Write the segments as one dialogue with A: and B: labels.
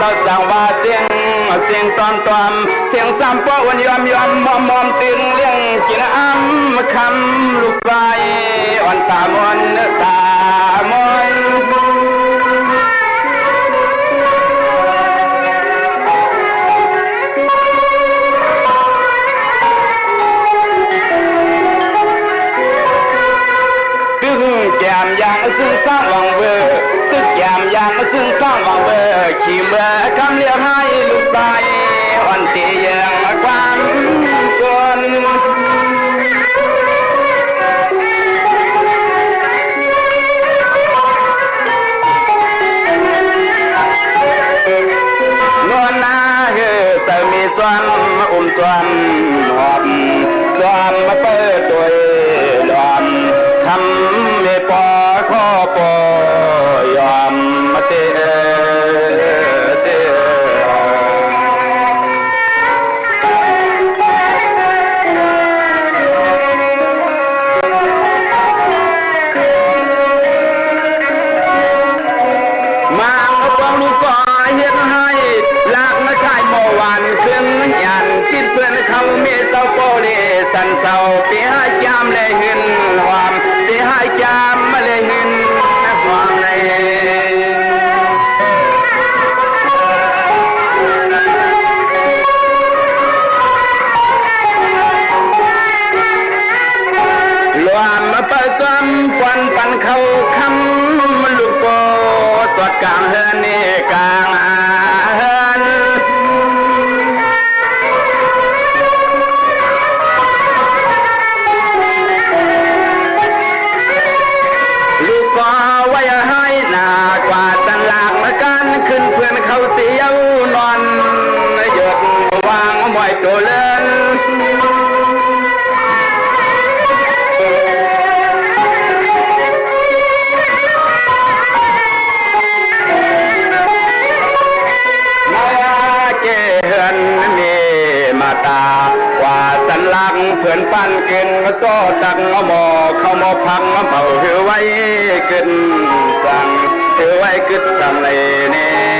A: เราสั่งว่าเสียงตอนเสียงซ้ำป้อวันยอมมอมตึงเลี้ยงกินอ้ำคำลูกไฟอ่อนตามอนตามอนตึงแก้มอย่างซึ่งสร้างวังเวอตึกแก้มอย่างซึ่งสร้างวังเวอขี่เมื่อคำเลี้ยงให้ลูกไฟอ่อนตียังความกนนวลนาสามีสวมสวมหอมสวมมาเปิดตัวดอมคำไม่พอข้อปอยอมมาเตสันเศร้าตีให้จามเลยหินหอมตีให้จามมาเลยหินหอมเลยรวมมาผสมปันเข้าคำลูกโปสดกลางเฮือนนี่กลางเฮือนขึ้นเพื่อนเขาเสียวนอนหยดวางมวยตัวเล่นมาเจริญมีมาตาว่าสันลักเพื่อนปั้นกินมาโซ่ตักหมอเข้ามาพังเมาถือไว้ขึ้นสั่งถือไว้ขึ้นสั่งเลยเนี่ย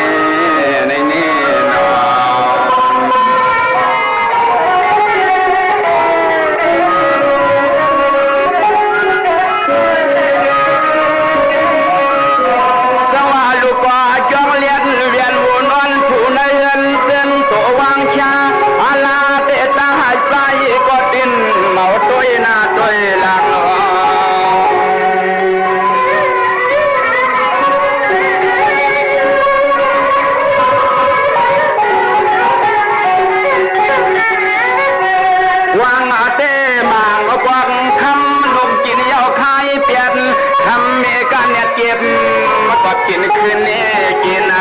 A: กินคืนนี้กิน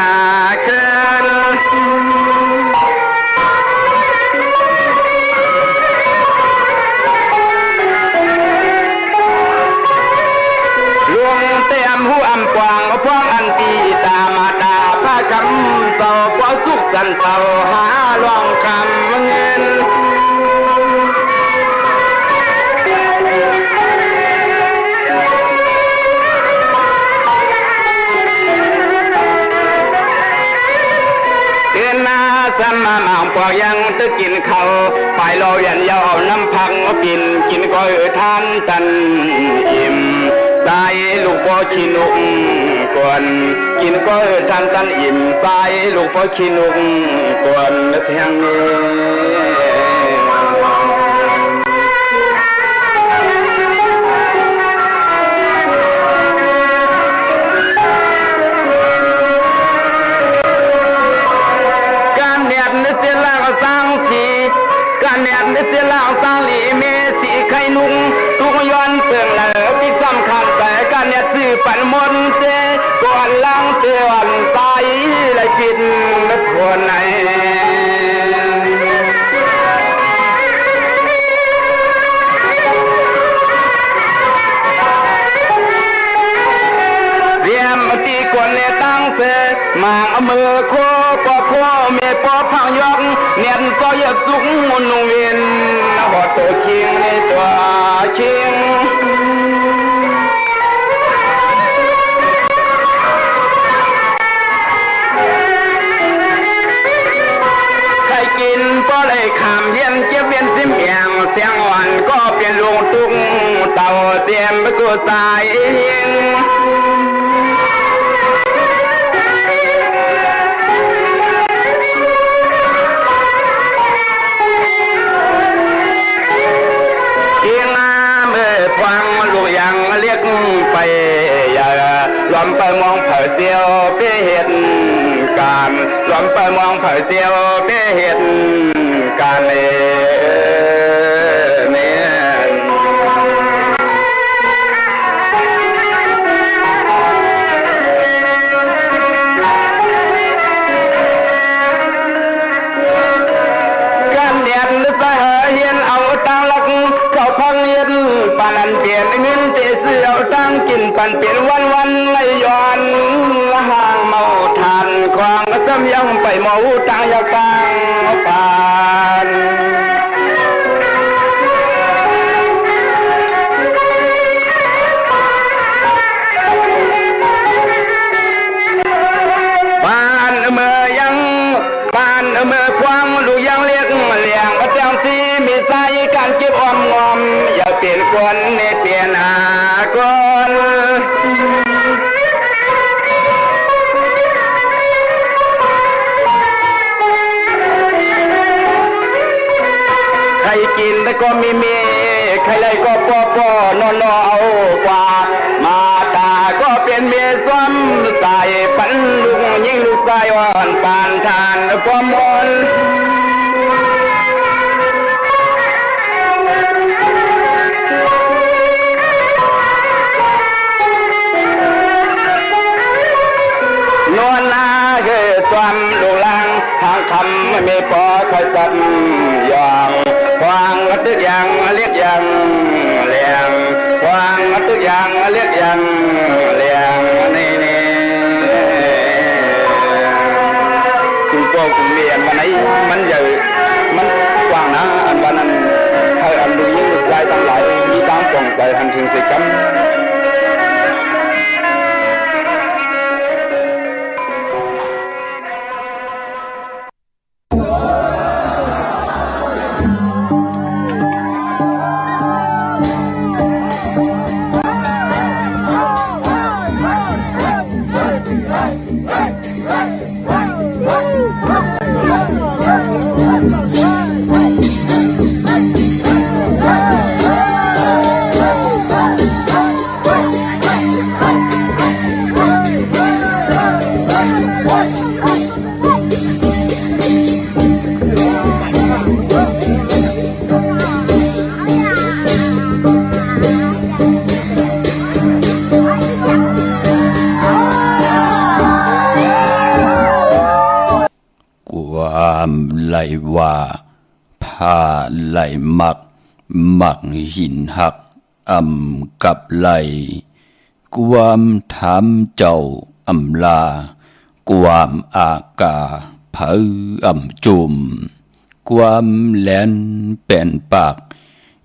A: คืนลวงเตียมหูอำกวางพวงอันตีตามาตาพระคำเศร้าพอสุขสันเศร้าหาลองคำเงินสมาหมางปอกยังตึกกินเขาไปรอยันยาวน้ำพังกินก็ทานตันอิ่มสายลูกพ่อขี้นุกกวนกินก็ทานตันอิ่มสายลูกพ่อขี้นุกกวนเทียงนี้การแนบในเสียล่างสร้างหลีเมสีไข่นุ่งตุกย้อนเปลืองเหลอพิกสำคัญแต่การแนบสื่อปันมนเจก่อนล่างเสียวันใสและกินและคนไหนเสียมตีกวนเลยตั้งเสกมางมือโคปอโคเมปอพังยองเนียนก็อยากสุกมุนเวียนหอตัวเคียงในตัวเคียง เ สายยิงเรียกไปอย่ารวมไปมองเผยเสียวเป้เหตุการรวมไปมองเผยเสียวเป้เหตุการเนี่ยการเรียนสหเฮียนเอาตังลักเขาพังเฮียนปานันเปลี่ยนเงินเตะเสือตั้งกินปันเปลี่ยนวันไม่ย้อนห่างเมาทานความซ้ำยังไปเมาตังยากลางปานบ้านเมื่อยังบ้านเมื่อควางดูยังเรียกเลี้ยงพระเจ้าสีมีใจการเก็บออมงอมอย่าเปลี่ยนคนเนี่ยเปลี่ยนคนใครกินแต่ก็มีใครเลยก็ปอนอนเอากว่ามาตาก็เป็นเมียซ้ำใส่ปันลุงยิ่งลูกใส่อ่อนปานทานความมนนวลนาเกิดความลุงลังทางคำไม่มีปอคอยสับอย่างควางตึกอย่างเรียกอย่างเลี้ยงควางตึกอย่างเรียกอย่างเลี้ยงนี่คุณพ่อคุณเมียมันไหนมันใหญ่มันกว้างนะอันวันนั้นให้อันดูยิ่งใจตั้งหลายมีตั้งปองใส่หันถึงใส่จำไหลว่าผ้าไหลมักหินหักกับไหลความถามเจ้าลาความอากาเผอจุมความแหลนเป็นปาก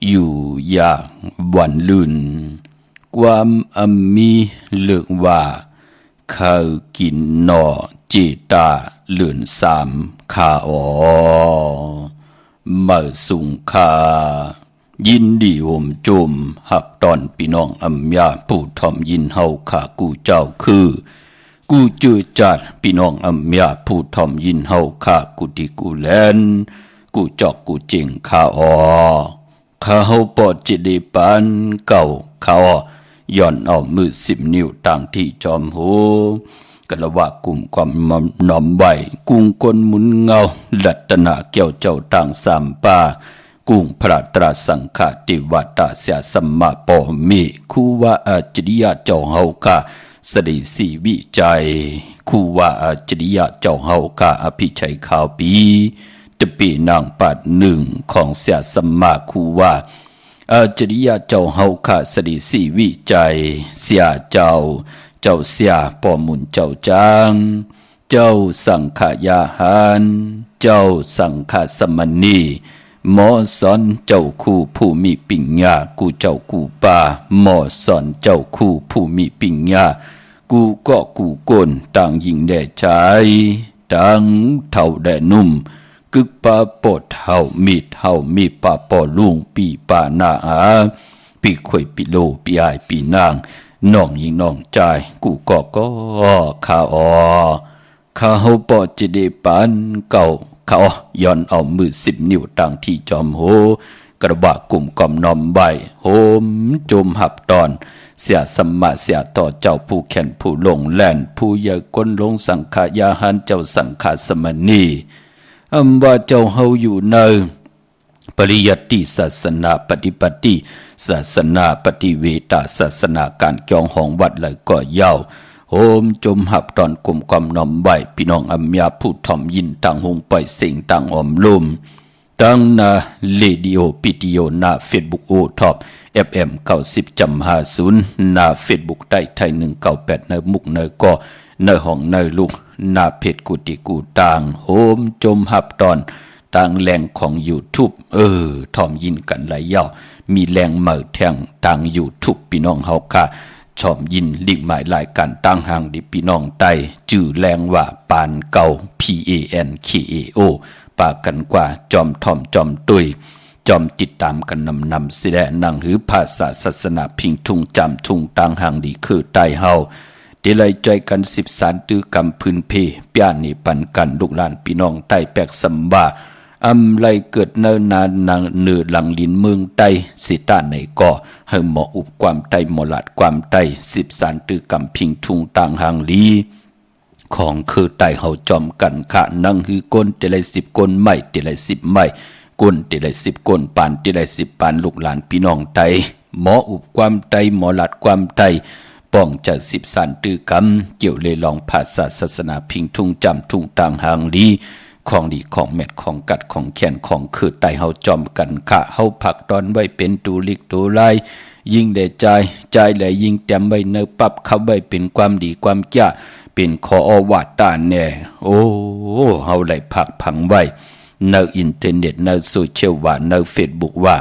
A: อยู่อยากวันลื่นความมีเลือกว่าเขากินนอจีตาเลื่อนสามขาเมื่อสุงคายินดีโอมจุมหับตอนพี่น้องยาผู้ทอมยินเฮาขากูเจ้าคือกูจือจัดพี่น้องยาผู้ทอมยินเฮาขากูดีกูแลนกูจอกกูเจิงข้าข้าเฮาปอดจิตดีปานเก่าข้าย่อนเอามือ10 นิ้วต่างที่จอมหูกะละว่ากลุ่มความน้อมไหวกุ้งคนหมุนเงาลัตนาเกี่ยวเจ้าต่างสามป่ากุ้งพระตราสังฆติวัตตาเสียสัมมาปอมิคูว่าอาจริยะเจ้าเฮาค่ะสดิสีวิจัยคูว่าอาจริยะเจ้าเฮาค่ะอภิชัยข่าวปีจะปีนางปัด1ของเสียสัมมาคูว่าอาจริยะเจ้าเฮาค่ะสดิสีวิจัยเสียเจ้าเสียปอมุนเจ้าจางเจ้าสังขยาหารเจ้าสังฆสมณีหมอสอนเจ้าคู่ผู้มีปิญญากูเจ้ากูป่าหมอสอนเจ้าคู่ผู้มีปิญญากูก็กูก้นต่างยิงแด่ใจต่างเท่าแด่นุ่มกึกปาปดเท่ามีเท่ามีปาปอลุงปีปานาอาปี
B: ปีข่อยปีโลปีอายปีนางน้องยิงน้องใจกูก็ข้าข้าเฮาปอจิเดปานเก่าเขาย้อนเอามือ10 นิ้วตั้งที่จอมโหกระบะกลุ่มกอมนอมใบโหมจมหับตอนเสียสมมาเสียต่อเจ้าผู้แขนผู้ลงแล่นผู้ใหญ่ก้นลงสังขายาหันเจ้าสังขาสมณีว่าเจ้าเฮาอยู่ในปริยัติศาสนาปฏิปติศาสนาปฏิเวทศาสนาการเกี่ยวของวัดเลยก็ยาวโหมจมหับตอนกลุ่มความนอมใบพี่น้องอัมยาผู้ถ่อมยินต่างหงไปเสียงต่างอมลุ่มตั้งนาเรดิโอปิดิโอนาเฟซบุ๊กโอท็อป FM 90.50นาเฟซบุ๊กได้ไทย198ในมุกในก็ในห้องในลูกนาเพจกุติกูต่างโหมจมหับตอนต่างแหล่งของ YouTube ถ่อมยินกันหลายยาวมีแหล่งเหมือแทงต่าง YouTube พี่น้องเฮาค่ะชอมยินลิงหมายรายการตั้งห่างดิพี่น้องไตจื่อแรงว่าปานเก่า PANKAO ปากันกว่าจอมถ่อมจอมตุยจอมติดตามกันนำสิแดนังหือภาษาศาสนาพิงทุงจำทุงตั้งห่างดีคือไตเฮาเดลัยใจกัน13ตื้อกำพื้นเพเปียนี่ปันกันลูกหลานพี่น้องไตแปกสัมบาอำไลเกิดเนินนานนางเนือหลังลินเมืองไตสิตาในก่อให้หมออุบความไตหมอลาดความไต13ตื้อกำพิงทุงต่างห่างลีของคือไตเฮาจอมกันขะนังหือก้นเดลัย10ก้นไม่เดลัย10ไม่ก้นเดลัย10ก้นปานเดลัย10ปานลูกหลานพี่น้องไตหมออุบความไตหมอลาดความไตป้องจาก13ตื้อกำเกี่ยวเลยลองภาษาศาสนาพิงทุงจำทุงต่างห่างลีของดีของเม็ดของกัดของแขนของคือไตเฮาจอมกันขะเฮาผักตอนไว้เป็นตูลิกตูลายยิ่งได้ใจแลยิ่งเต็มไว้เนอปับเข้าไว้เป็นความดีความจ้าเป็นขอวาตาแน่โอ้เฮาไหลผักผังไว้ในอินเทอร์เน็ตในโซเชียลว่าในเฟซบุ๊กว่า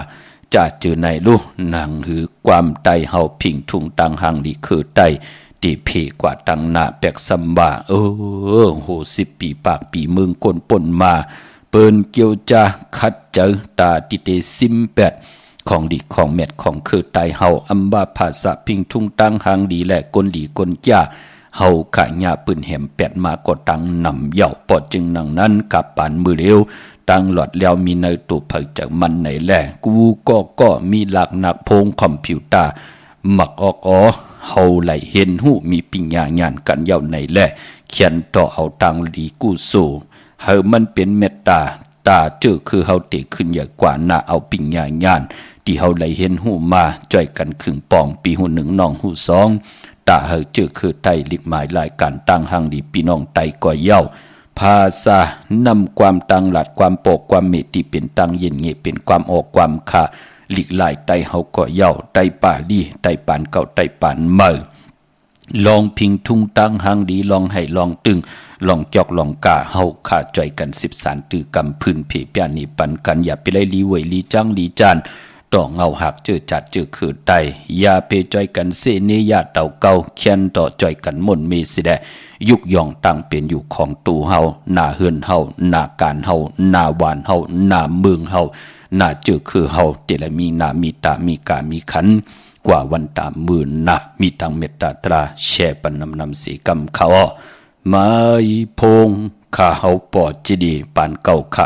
B: จะเจอในลูหนังหือความไตเฮาพิงทุงต่างห่างดีคือไตตีเพกว่าตังหน้าแปกซัมบาโห10 ปีปากปีเมืองก้นป่นมาเปิ้นเกี่ยวจะคัดเจอตาติเตซิมแปดของดีของเม็ดของคือไตเฮาอัมบาภาษาพิงทุงตังห่างดีและก้นดีก้นจ้าเฮาขะญาปืนแหมแปดมาก็ตังนำเหย่าปอดจึงนังนั้นกับปานมือเร็วตังหลอดแล้วมีในตัวเผยจากมันไหนแหละกูก็มีหลักหนักโพงคอมพิวเตอร์หมักออกเฮาไหลเห็นหูมีปิญญาญาณกันเย้าในแหละเขียนต่อเอาตังดีกูโซเฮามันเป็นเมตตาเจอคือเฮาเตขึ้นใหญ่กว่าหน้าเอาปิญญาญาณที่เฮาไหลเห็นหูมาจ่อยกันครึ่งปองปีหู1น้องหู2ตาเฮาเจอคือไตลิกหมายรายการตั้งห่างดีพี่น้องไตก่อเย้าภาษานำความตังหลัดความปกความเมตที่เป็นตังเย็นเงเป็นความออกความคาหลีกหลายไตเฮาก็เย้าไตป่าดีไตปานเก่าไตปานเมื่อลองพิงทุงตั้งห่างดีลองให้ลองตึงลองจอกลองกาเฮาขาจ่อยกัน13ตื้อกำพื้นเพเปียนี่ปันกันอย่าไปไล่ลีเวยลีจังลีจานต่อเงาหักเจอจัดเจอคือไตอย่าไปจ่อยกันเสเนยาเต่าเก่าเขียนต่อจ่อยกันมนเมสิแดยุกย่องตั้งเป็นอยู่ของตูเฮาหน้าเฮือนเฮาหน้าการเฮาหน้าหวานเฮาหน้าเมืองเฮาหน้าเจอคือเฮาเตละมีหน้ามีตามีกามีขันกว่าวันตามื่นนะมีตังเมตตาตราแช่ปันนำสีกำเขามาอีพงข้าเฮาปอดจิดีปานเก่าขะ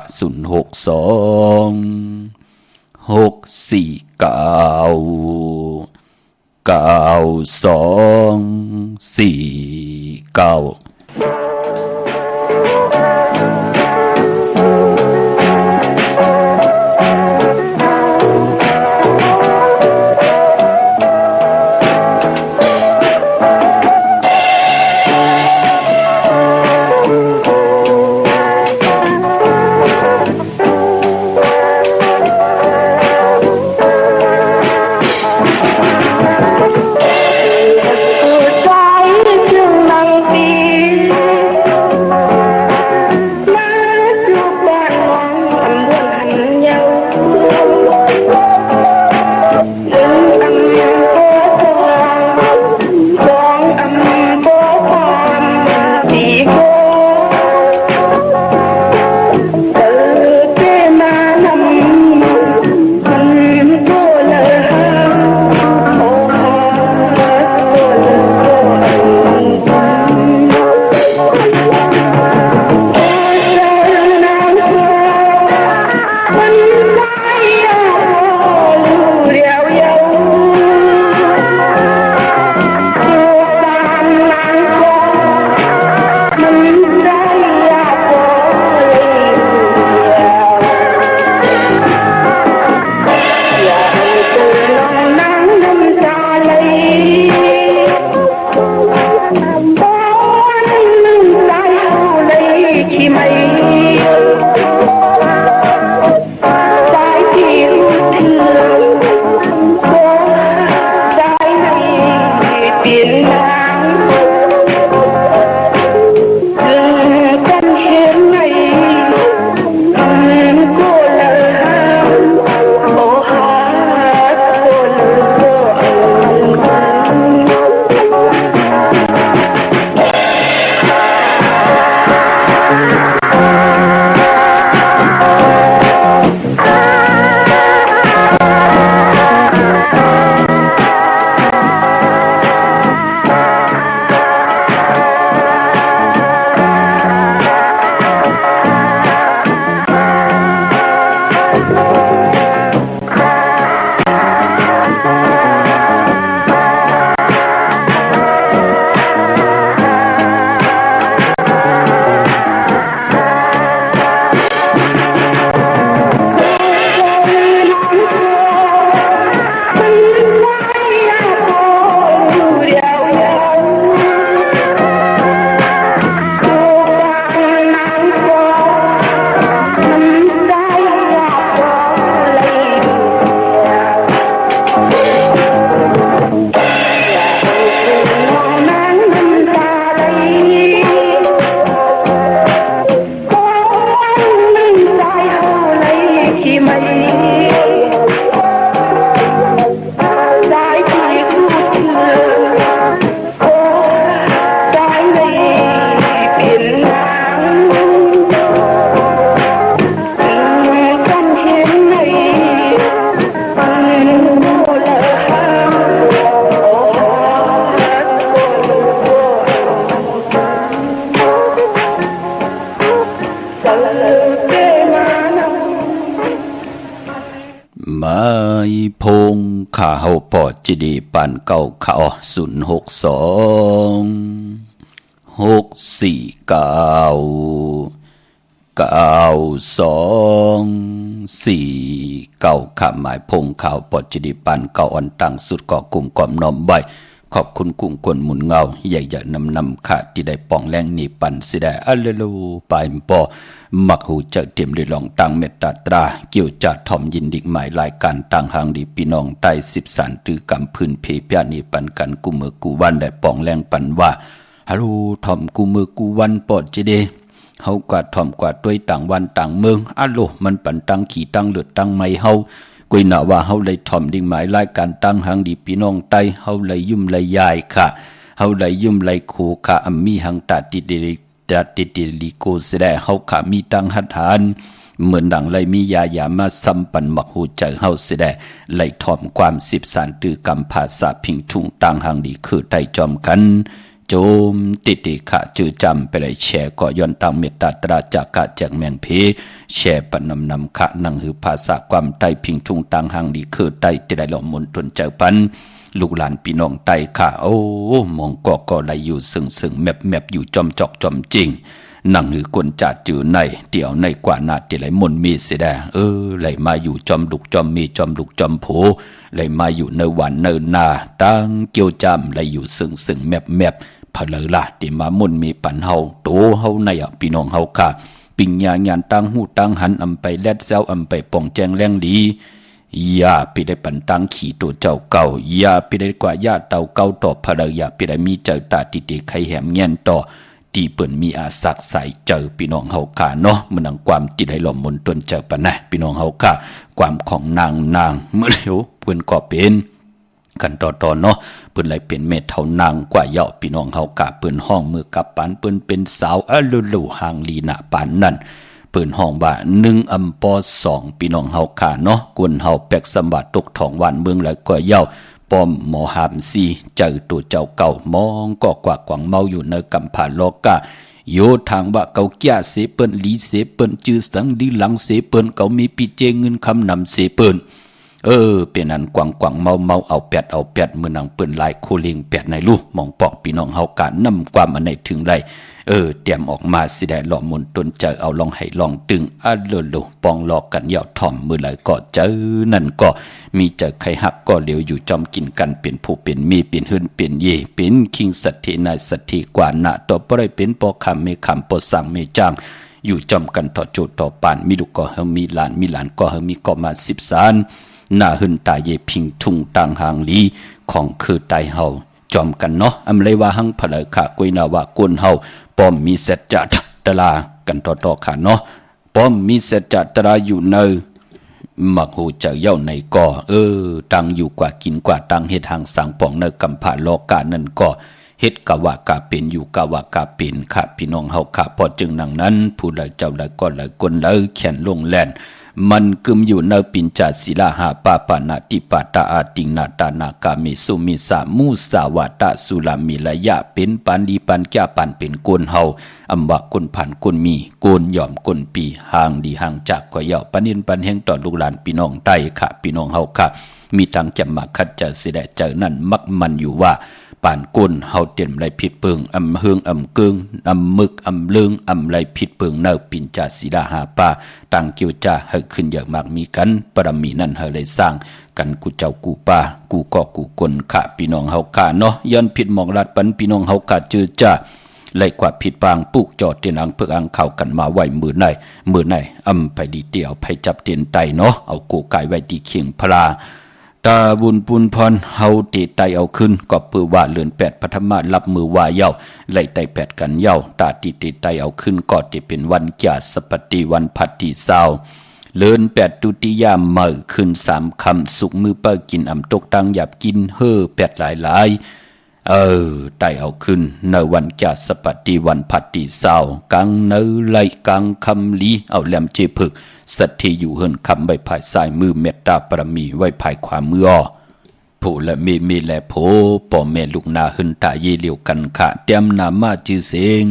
C: ใจจึงนั่งปี ที่ไม่ได้ที่รู้เธอได้ไม่เปลี่ยนนางถึงกันเห็นไหมก็เลยโอ้หาก็
B: ไม่พงข้าเฮาปอดจิดีปันเก่าข้า062 649 ข้าหมายพงข่าวปอดจิดีปันเก่าอันตั้งสุดก่อกลุ่มก่อมน้อมไว้ขอบคุณกุ้งกวนหมุนเงาใหญ่ๆนำขาที่ได้ป่องแรงนี่ปันสิได้อัลเลลูปายปอมักหูจะเตรียมได้ลองตั้งเมตตาตราเกี่ยวจัดทอมยินดิกหมายรายการตั้งหางดีพี่น้องใต้10สันตือกำพื้นเพพยานีปันกันกูมือกูวันได้ป่องแรงปันว่าฮัลโหลทอมกูมือกูวันปอดจิเดเฮากว่าทอมกว่าด้วยต่างวันต่างเมืองอัลโลมันปันตั้งขี่ตั้งเลือดตั้งไม่เฮากุยหนาว่าเฮาเลยถ่อมดิ่งหมายรายการตั้งหางดีพี่น้องไตเฮาเลยยุ่มเลยยายค่ะเฮาเลยยุ่มเลยโคค่ะมีหังตาติเดลิโกเสดเฮาค่ะมีตั้งหัดหานเหมือนดังเลยมียามาซ้ำปันมักหูใจเฮาเสดเลยถ่อมความ10สารตือกำภาษาพิงทุ่งตั้งหางดีคือไตจอมกันโจมติขะจือจำไปเลยแชร์ก่อย้อนตามเมตตาตราจากกะแจกแมงเพแชร์ปนำขะนังหือภาษาความไตพิงทุ่งต่างหางดีคือไตจะได้หล่อมนตนเจ้าปันลูกหลานพี่น้องไตค่ะโอ้มองก็ไหลอยู่ซึ่งแมบอยู่จอมจอกจอมจริงนังหือกวนจัดจือในเดี๋ยวในกว่านาที่ไหลมนมีเสียได้ไหลมาอยู่จอมดุกจอมมีจอมดุกจอมโผไหลมาอยู่ในวันเนินนาตั้งเกี่ยวจำไหลอยู่ซึ่งแมบพะเลอละที่มามุนมีปันเฮาโตเฮาในพี่น้องเฮาค่ะปิงญาญานตั้งหูตั้งหันอำไปแลดแซวอำไปป่องแจงแรงดีอย่าไปได้ปันตั้งขี่ตัวเจ้าเก่าอย่าไปได้กว่าญาติเต่าเก่าต่อพะเลอย่าไปได้มีเจ้าตาติไข่แหมเงี้ยนต่อที่เปิ่นมีอาศักใส่เจอพี่น้องเฮาค่ะเนาะมันดังความที่ได้หล่อมนตนเจอปะนะพี่น้องเฮาค่ะความของนางเมื่อเร็วเพิ่นก็เป็นกันต่อเนาะเปิ้นเลยเป็นเม็ดเท่านางกว่าเหยาะพี่น้องเฮากะเปิ้นห้องมือกับปานเปิ้นเป็นสาวลุห่างลีนะปานนั่นเปิ้นห้องว่า1อำปอ2พี่น้องเฮากะเนาะกวนเฮาแปกสมบัติตกท้องหวานเมืองแล้วกว่าเหยาะปอมหมอหามซีเจอตัวเจ้าเก่ามองก็กว่ากวางเมาอยู่ในกำผาโลกะโยทางว่าเกาแก่เสเปิ้นลีเสเปิ้นจื้อสังดีหลังเสเปิ้นเกามีปีเจเงินคำนำเสเปิ้น เป็นอันกวางเมาเอาแปดมือนังเปิ้นลายโคลิงแปดในลูกมองปอกพี่น้องเฮากะนำความอันไหนถึงไรเตรียมออกมาสิได้หล่อมนตนเจอเอาลองให้ลองตึงโลปองลอกกันยาวถ่อมมือไหลก็เจอนั่นก็มีเจอใครหักก็เหลียวอยู่จอมกินกันเป็นผู้เป็นมีเป็นหื่นเป็นเยเป็นคิงสัตถินายสัตถิกว่าหน้าต่อบ่ได้เป็นปอคำเมคำปอสั่งเมจ้างอยู่จอมกันต่อโจทย์ต่อปานมีลูกก็เฮามีหลานก็เฮามีก็มา10 สานหน้าหึนตาเยพิงทุงต่างหางลีของคือไตเฮาจอมกันเนาะอำเลยว่าหังเผลอขากุยนาว่ากวนเฮาป้อมมีเสร็จจัดตลากันต่อค่ะเนาะป้อมมีเสร็จจัดตลาอยู่ในมักหูเจ้าเย่าในก่อตังอยู่กว่ากินกว่าตังเฮ็ดหางสังป่องในกำผาโลกานั่นก็เฮ็ดกะว่ากะเป็นอยู่กะว่ากะเป็นค่ะพี่น้องเฮาค่ะพอจึงนังนั้นผู้ใดเจ้าใดก็หลายคนเลยแขนลงแล่นมันกึมอยู่ในปิญจศิลาหาปาปานาติปาตาอาติงนาตานากามิสุมิสามุสาวาตะสุลามิละยะเป็นปันดีปันแก่ปันเป็นกวนเฮาอำบากคนผ่านคนมีโกนยอมคนปีห่างดีห่างจากก็ยาวปานินปันแห่งต่อลูกหลานพี่น้องใต้ค่ะพี่น้องเฮาค่ะมีทางจำมาคัดจะสิได้เจอนั่นมักมันอยู่ว่าป่านก้นเฮาเต็มไรผิดเปิงอำเฮืองอำเกิงอำมึกอำเลืองอำไรผิดเปิงเนาปินจาศิลาหาป่าต่างเกี่ยวจ้าเฮาขึ้นอย่างมากมีกันปรมีนั่นเฮาเลยสร้างกันกูเจ้ากูป่ากูก็กูกลค่ะพี่น้องเฮาค่ะเนาะย้อนผิดมองลัดปันพี่น้องเฮาค่ะเจอจ้าไล่กว่าผิดปางปุกจอดเตียนอังเพิกอังเข้ากันมาไว้มือไหนอำไปดีเตียวไปจับเตียนไตเนาะเอากูกายไว้ดีเคียงพลาตาบุญปุนพรเฮาตีไตเอาขึ้นก็เพื่อว่าเลือน8 ปฐมรับมือว่าเย้าไล่ไต8กันเย้าตาตีไตเอาขึ้นก็จะเป็นวันจาสปฏิวันพัตติสาวเลือน8 ตุติยามมื้อขึ้น3 คำสุกมือเปิ้กินอำตกตังหยับกิน8หลายไตเอาขึ้นในวันจาสปฏิวันพัตติสาวกังเนไลกังคำลีเอาแหลมเจพึกสัตที่อยู่เฮินคำใบภายซ้ายมือเมตตาปรมีไว้ภายขวามือผู้ละเมและโผป่อแม่ลูกนาหึนตาเยเหลียวกันค่ะเตรียมนามาจื้อเสง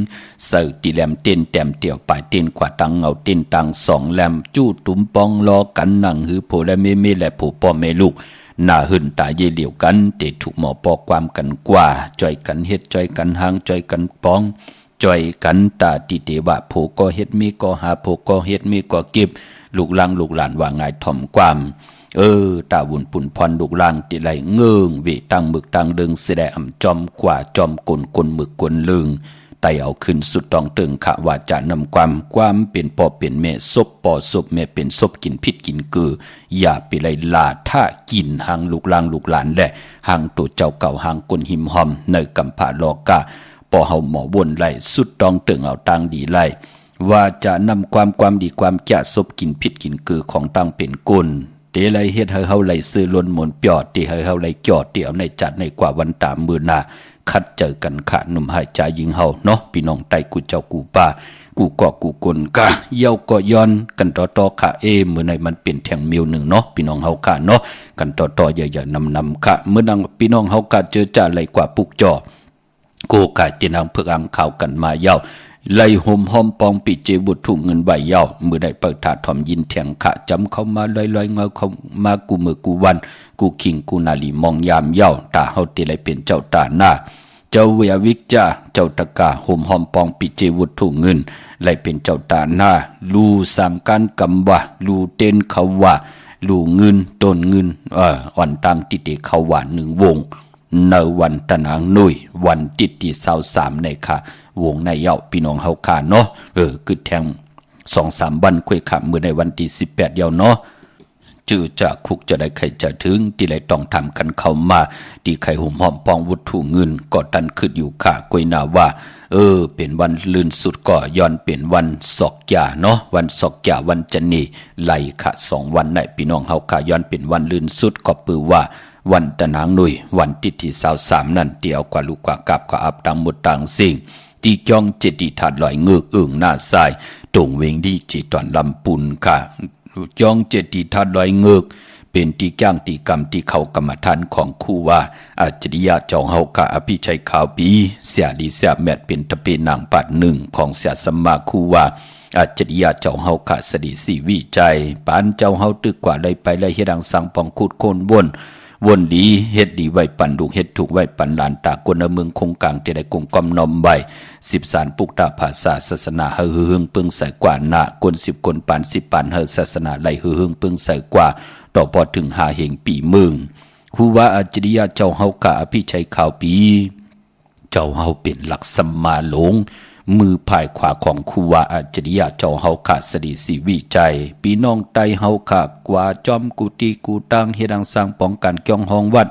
B: เสิร์ตีแหลมเต้นแต้มเตี่ยวปลายเต้นกว่าตังเอาเต้นตัง2 แหลมจู้ตุ้มปองรอกันนั่งหือผู้ละเมและโผป่อแม่ลูกนาหึนตาเยเหลียวกันเตถูกหมอปอความกันกว่าจ่อยกันเฮ็ดจ่อยกันหางจ่อยกันปองจ่อยกันตาติเตวะโผก็เฮ็ดมีก็หาโผก็เฮ็ดมีก็เก็บลูกหลานว่าง่ายถ่อมความตาวุ่นปุ่นพรลูกหลานติไหลเงิงเวตั้งมึกตั้งดึงเสดอำจอมกว่าจอมกลมึกกลลึงไตเอาขึ้นสุดต้องตึงขะว่าจะนำความเป็นปอเป็นแม่ศพปอศพแม่เป็นศพกินพิษกินกืออย่าไปไล่ลาถ้ากินหางลูกหลานและหางตัวเจ้าเก่าหางกลหิมหอมในกำผาโลกาปอเฮาหมอวนไล่สุดต้องตึงเอาตังดีไล่ว่าจะนำความดีความแก่ศพกินพิษกินกือของตั้งเป็นกุลเตไลเฮ็ดให้เฮาไล่ซื้อล้นหมนปยอดที่ให้เฮาไล่จอดเดี๋ยวในจัดในกว่าวันตามมือหน้าคัดเจอกันค่ะหนุ่มหายใจยิงเฮาเนาะพี่น้องไตกูเจ้ากูป่ากูก็กูกลกะเย้าก็ย้อนกันต่อค่ะมื้อในมันเป็นแท่งมิวหนึ่งเนาะพี่น้องเฮาค่ะเนาะกันต่ออย่านำค่ะมื้อนังพี่น้องเฮาค่ะเจอจ้าไล่กว่าปุกจอกูกะเตียนอังเพิกอังเข้ากันมาเย้าไล่ห่มหอมปองปิเจบุตรถุงเงินใบเย้ามือได้เปิดถาถอมยินแทงขะจำเข้ามาลอยเงาเข้ามากูมือกูวันกูคิงกูนาลีมองยามเย้าตาเฮาติไลเป็นเจ้าตาหน้าเจ้าเวียวิกจ้าเจ้าตะกาห่มหอมปองปิเจบุตรถุงเงินไล่เป็นเจ้าตาหน้าลูสั่งการกำว่าลูเต้นเขาว่าลูเงินต้นเงินอ่อนตังติเตเขาว่า1 วงในวันตะนางนุยวันติดที่23ในค่ะวงในเย้าพี่น้องเฮาค่ะเนาะคือแทง 2-3 วันคุยขับมื้อในวันที่18เย้าเนาะจื้อจากคุกจะได้ใครจะถึงที่ไรต้องทำกันเข้ามาที่ไข่หุ่มหอมปองวุฒุเงินก็ตันขึ้นอยู่ค่ะกวยนาว่าเป็นวันลื่นสุดก็ย้อนเป็นวันศอกยาเนาะวันศอกยาวันจันนีไหลค่ะ2 วันในพี่น้องเฮาค่ะย้อนเป็นวันลื่นสุดก็ปือว่าวันตะนางนุยวันที่23นั่นเดียวกว่าลูกกว่ากับก็อับตังหมดต่างสิ่งที่จ้องเจดีถาดลอยเงือกหน้าทรายตรงเวงดีจีตอนลำปุนค่ะจ้องเจดีถาดลอยเงือก เป็นที่ก้างตีกรรมที่เขากรรมฐานของคู่ว่าอัจฉริยะเจ้าเฮากะอภิชัยขาวปีเสียดีเสียแมดเป็นตะเปนางปัดหนึ่งของเสียสมมาคู่ว่าอัจฉริยะเจ้าเฮากะสดีสีวิจัยปานเจ้าเฮาตึกกว่าได้ไปได้เฮ็ดดังสังปองคูดโคนวนดีเฮ็ดดีไว้ปันดุเฮ็ดถูกไว้ปันหลานตากวนเมืองคงกลางที่ได้กงกอมนอมไว้10สารปุกตาภาษาศาสนาเฮืองปึงใส่กว่าหน้ากวน10คนปาน10ปานเฮศาสนาไหลเฮืองปึงใส่กว่าต่อพอถึงหาเหงปีเมืองครูว่าอัจฉริยะเจ้าเฮากะอภิชัยขาวปีเจ้าเฮาเป็นหลักสัมมาหลงมือภายขวาของครูว่าอัจฉริยะเจ้าเฮาขะสดีสีวิจัยพี่น้องไตเฮาขะกว่าจอมกุฏิกูตังเฮ็ดดังสร้างป้องกันก้องห้องวัด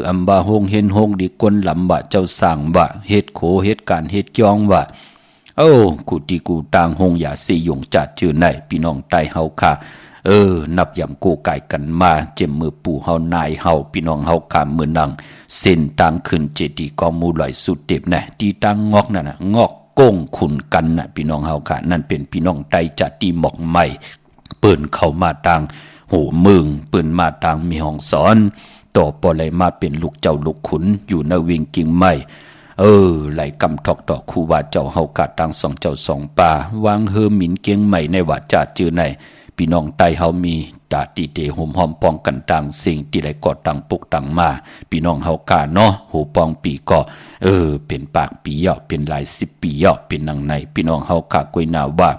B: อัมบาโฮงเห็นโฮงดีกวนลำบะเจ้าสร้างบะเฮ็ดโขเฮ็ดการเฮ็ดจ้องวะกุฏิกูตังโฮงอย่าสิยงจัดชื่อไหนพี่น้องไตเฮาขะนับยำโกไก่กันมาเจ็มมือปู่เฮานายเฮาพี่น้องเฮาขามมือนังเส้นตังขึ้นเจดีย์กอมูลอยสุดเต็บนะที่ตังงอกนั่นน่ะงอกก้งขุนกันน่ะพี่น้องเฮาค่ะนั่นเป็นพี่น้องไตจัดที่หมอกใหม่เปิ้นเข้ามาตังโหเมืองเปิ้นมาตังมีห้องสอนต่อปอเลยมาเป็นลูกเจ้าลูกขุนอยู่ในเวียงกิ่งใหม่ไหลกำทอกต่อครูว่าเจ้าเฮากะตังสองเจ้าสองป่าวางเฮอหมินเกียงใหม่ในว่าจะจื้อในพี่น้องไตเฮามีตาตีเตหอมหอมป้องกันต่างสิ่งที่ได้ก่อตั้งปุกตั้งมาพี่น้องเฮากะเนาะหูปองปีก็เป็นปากปียอเป็นหลาย10ปียอเป็นนังในพี่น้องเฮากะกวยนาว่า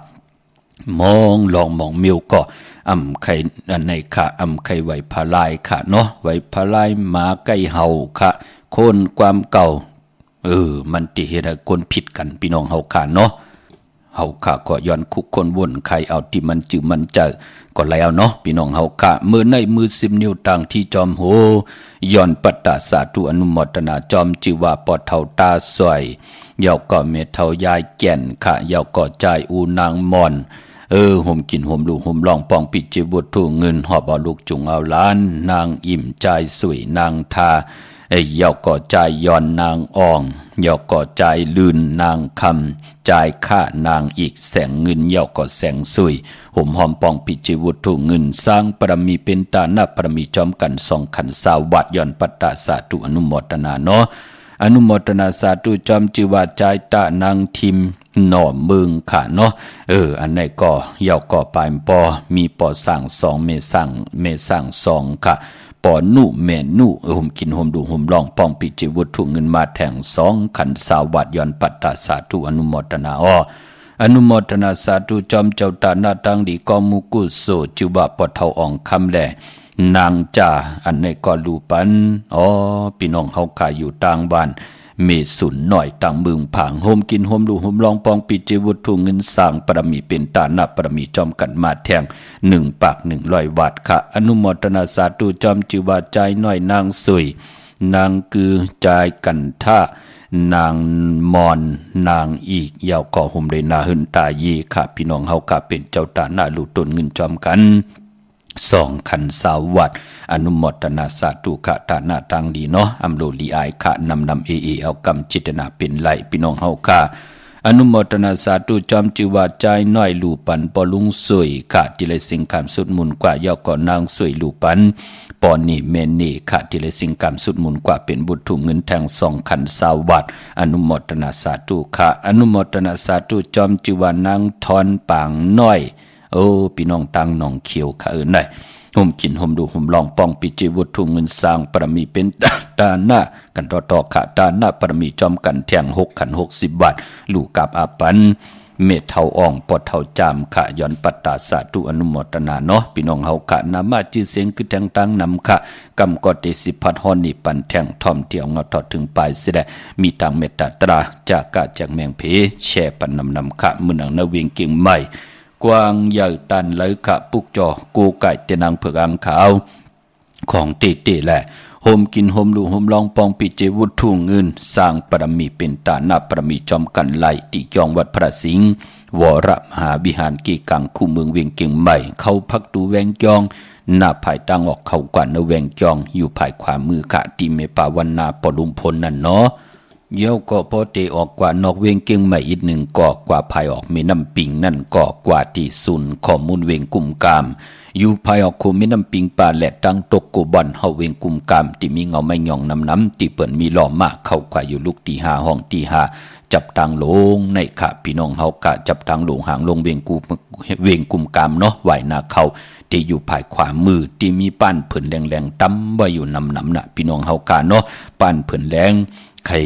B: มองลองมองมิวก็ไข่อันในค่ะไข่ไหวพลายค่ะเนาะไหวพลายหมาไก่เฮาค่ะโคนความเก่ามันติเฮ็ดให้คนผิดกันพี่น้องเฮาค่ะเนาะเฮาค่ะก็ย้อนคุกคนวนใครเอาที่มันจื้อมันเจอก็แล้วเนาะพี่น้องเฮาค่ะมือในมือ10นิ้วต่างที่จอมโหย้อนปัตตาสาธุอนุโมทนาจอมจิว่าปอเฒ่าตาสวยเยาก็เมเฒ่ายายแก่นค่ะเยาก็ใจอูนางมอนห่มกินห่มลูกห่มลองปองปิดจิบุตรถูเงินหอบเอาลูกจุงเอาล้านนางอิ่มใจสวยนางทาเยาก่อใจย้อนนางอ่องเยาก่อใจลื่นนางคำใจฆ่านางอีกแสงเงินเยาก่อแสงสุยห่มหอมปองปิจิวุถุเงินสร้างปรมีเป็นตาหน้าปรมีจอมกันสองขันสาวัดย้อนปัตตาสาธุอนุโมทนาเนาะอนุโมทนาสาธุจอมจิวาใจตานางทิมหน่อเมืองค่ะเนาะอันไหนก็เยาก่อปลายปอมีปอสั่ง2เมสั่ง2ค่ะปอนุแม่นุห่มกินห่มดูห่มลองปองปิจิวุถุเงินมาแทง2ขันสาวัดย้อนปัตตาสาธุอนุโมทนาอนุโมทนาสาธุจอมเจ้าตาหน้าตังดีกอมุกุโสจิวะปอเฒ่าอ่องคำแลนางจ่าอันในก็ลูปันพี่น้องเฮาขายอยู่ต่างบ้านเมสุนหน่อยต่างเมืองผางโฮมกินโฮมดูโฮมลองปองปิจิวุถุเงินสร้างปรมีเป็นตาหน้าปรมีจอมกันมาแทง1 ปาก 100 วัดค่ะอนุโมทนาสาธุจอมจิวาใจน้อยนางสวยนางคือใจกันท่านางมอนนางอีกยาวก่อห่มเลยนาหึนตายีค่ะพี่น้องเฮากะเป็นเจ้าตาหน้าลูกตนเงินจอมกัน2ขันสาวัดอนุโมทนาสาธุขะฐานะตังดีเนาะอำโลลีอายขะนำเอากำจิตนาเป็นไหลพี่น้องเฮาค่ะอนุโมทนาสาธุจอมจิวาใจน้อยลูปันปอลุงสวยขะที่เลยสิ่งคำสุดมุนกว่ายาวก่อนางสวยลูปันปอนี่เมนี่ขะที่เลยสิ่งคำสุดมุนกว่าเป็นบุตรถุงเงินแทง2ขันสาวัดอนุโมทนาสาธุขะอนุโมทนาสาธุจอมจิวานางทอนปางน้อยพี่น้องตังน้องเขียวค่ะได้ห่มกินห่มดูห่มลองปองปิจิวุถุเงินสร้างปรมีเป็นตาหน้ากันต่อค่ะตาหน้าปรมีจอมกันแทง6ขัน60 บาทลูกกับอาปันเมเฒ่าอ่องปอดเฒ่าจามค่ะย้อนปัตตาสาธุอนุโมทนาเนาะพี่น้องเฮาค่ะนามาชื่อเสียงคือแทงตังนำค่ะกำกอติสิพัดฮอนี่ปันแทงท่อมเที่ยวงอทอดถึงปลายสิได้มีตังเมตตาตราจากกะจากแมงเพแช่ปันนำค่ะมื้อนังนาเวียงเก่งใหม่กวางใหญ่ตันเลยขะปุกจอกูไก่เตนังเผือกอังขาวของเตแหละโฮมกินโฮมลูโฮมลองปองปิเจวุถุเงินสร้างปรมีเป็นตาหน้าปรมีจอมกันไหลติจองวัดพระสิงห์วรมหาวิหารกีกังคู่เมืองเวียงเก่งใหม่เข้าพักดูแวงจองหน้าภายตั้งออกเข้ากว่าในแวงจองอยู่ภายขวามือขะที่เมปาวันนาปลุมพลนั่นเนาะ เย้าก็พอเตออกกว่านอกเวงเก่งใหม่อีกหนึ่งก่อกว่าภายออกมีน้ำปิงนั่นก่อกว่าที่ศูนย์ข้อมูลเวงกุมกามอยู่ภายออกคูมีน้ำปิงป่าและตั้งตกกูบอนเฮาเวงกุมกามที่มีเงาไม่หย่องน้ำที่เปิ่นมีหล่อมากเข้ากว่าอยู่ลูกตี5ห้องตี5จับทางลงในค่ะพี่น้องเฮากะจับทางลงหางลงเวงกุมกามเนาะไหวนาเขาที่อยู่ภายขวามือที่มีป้านเพิ่นแรงๆตั้มไว้อยู่น้ำน่ะพี่น้องเฮากะเนาะป้านเพิ่นแรงใคร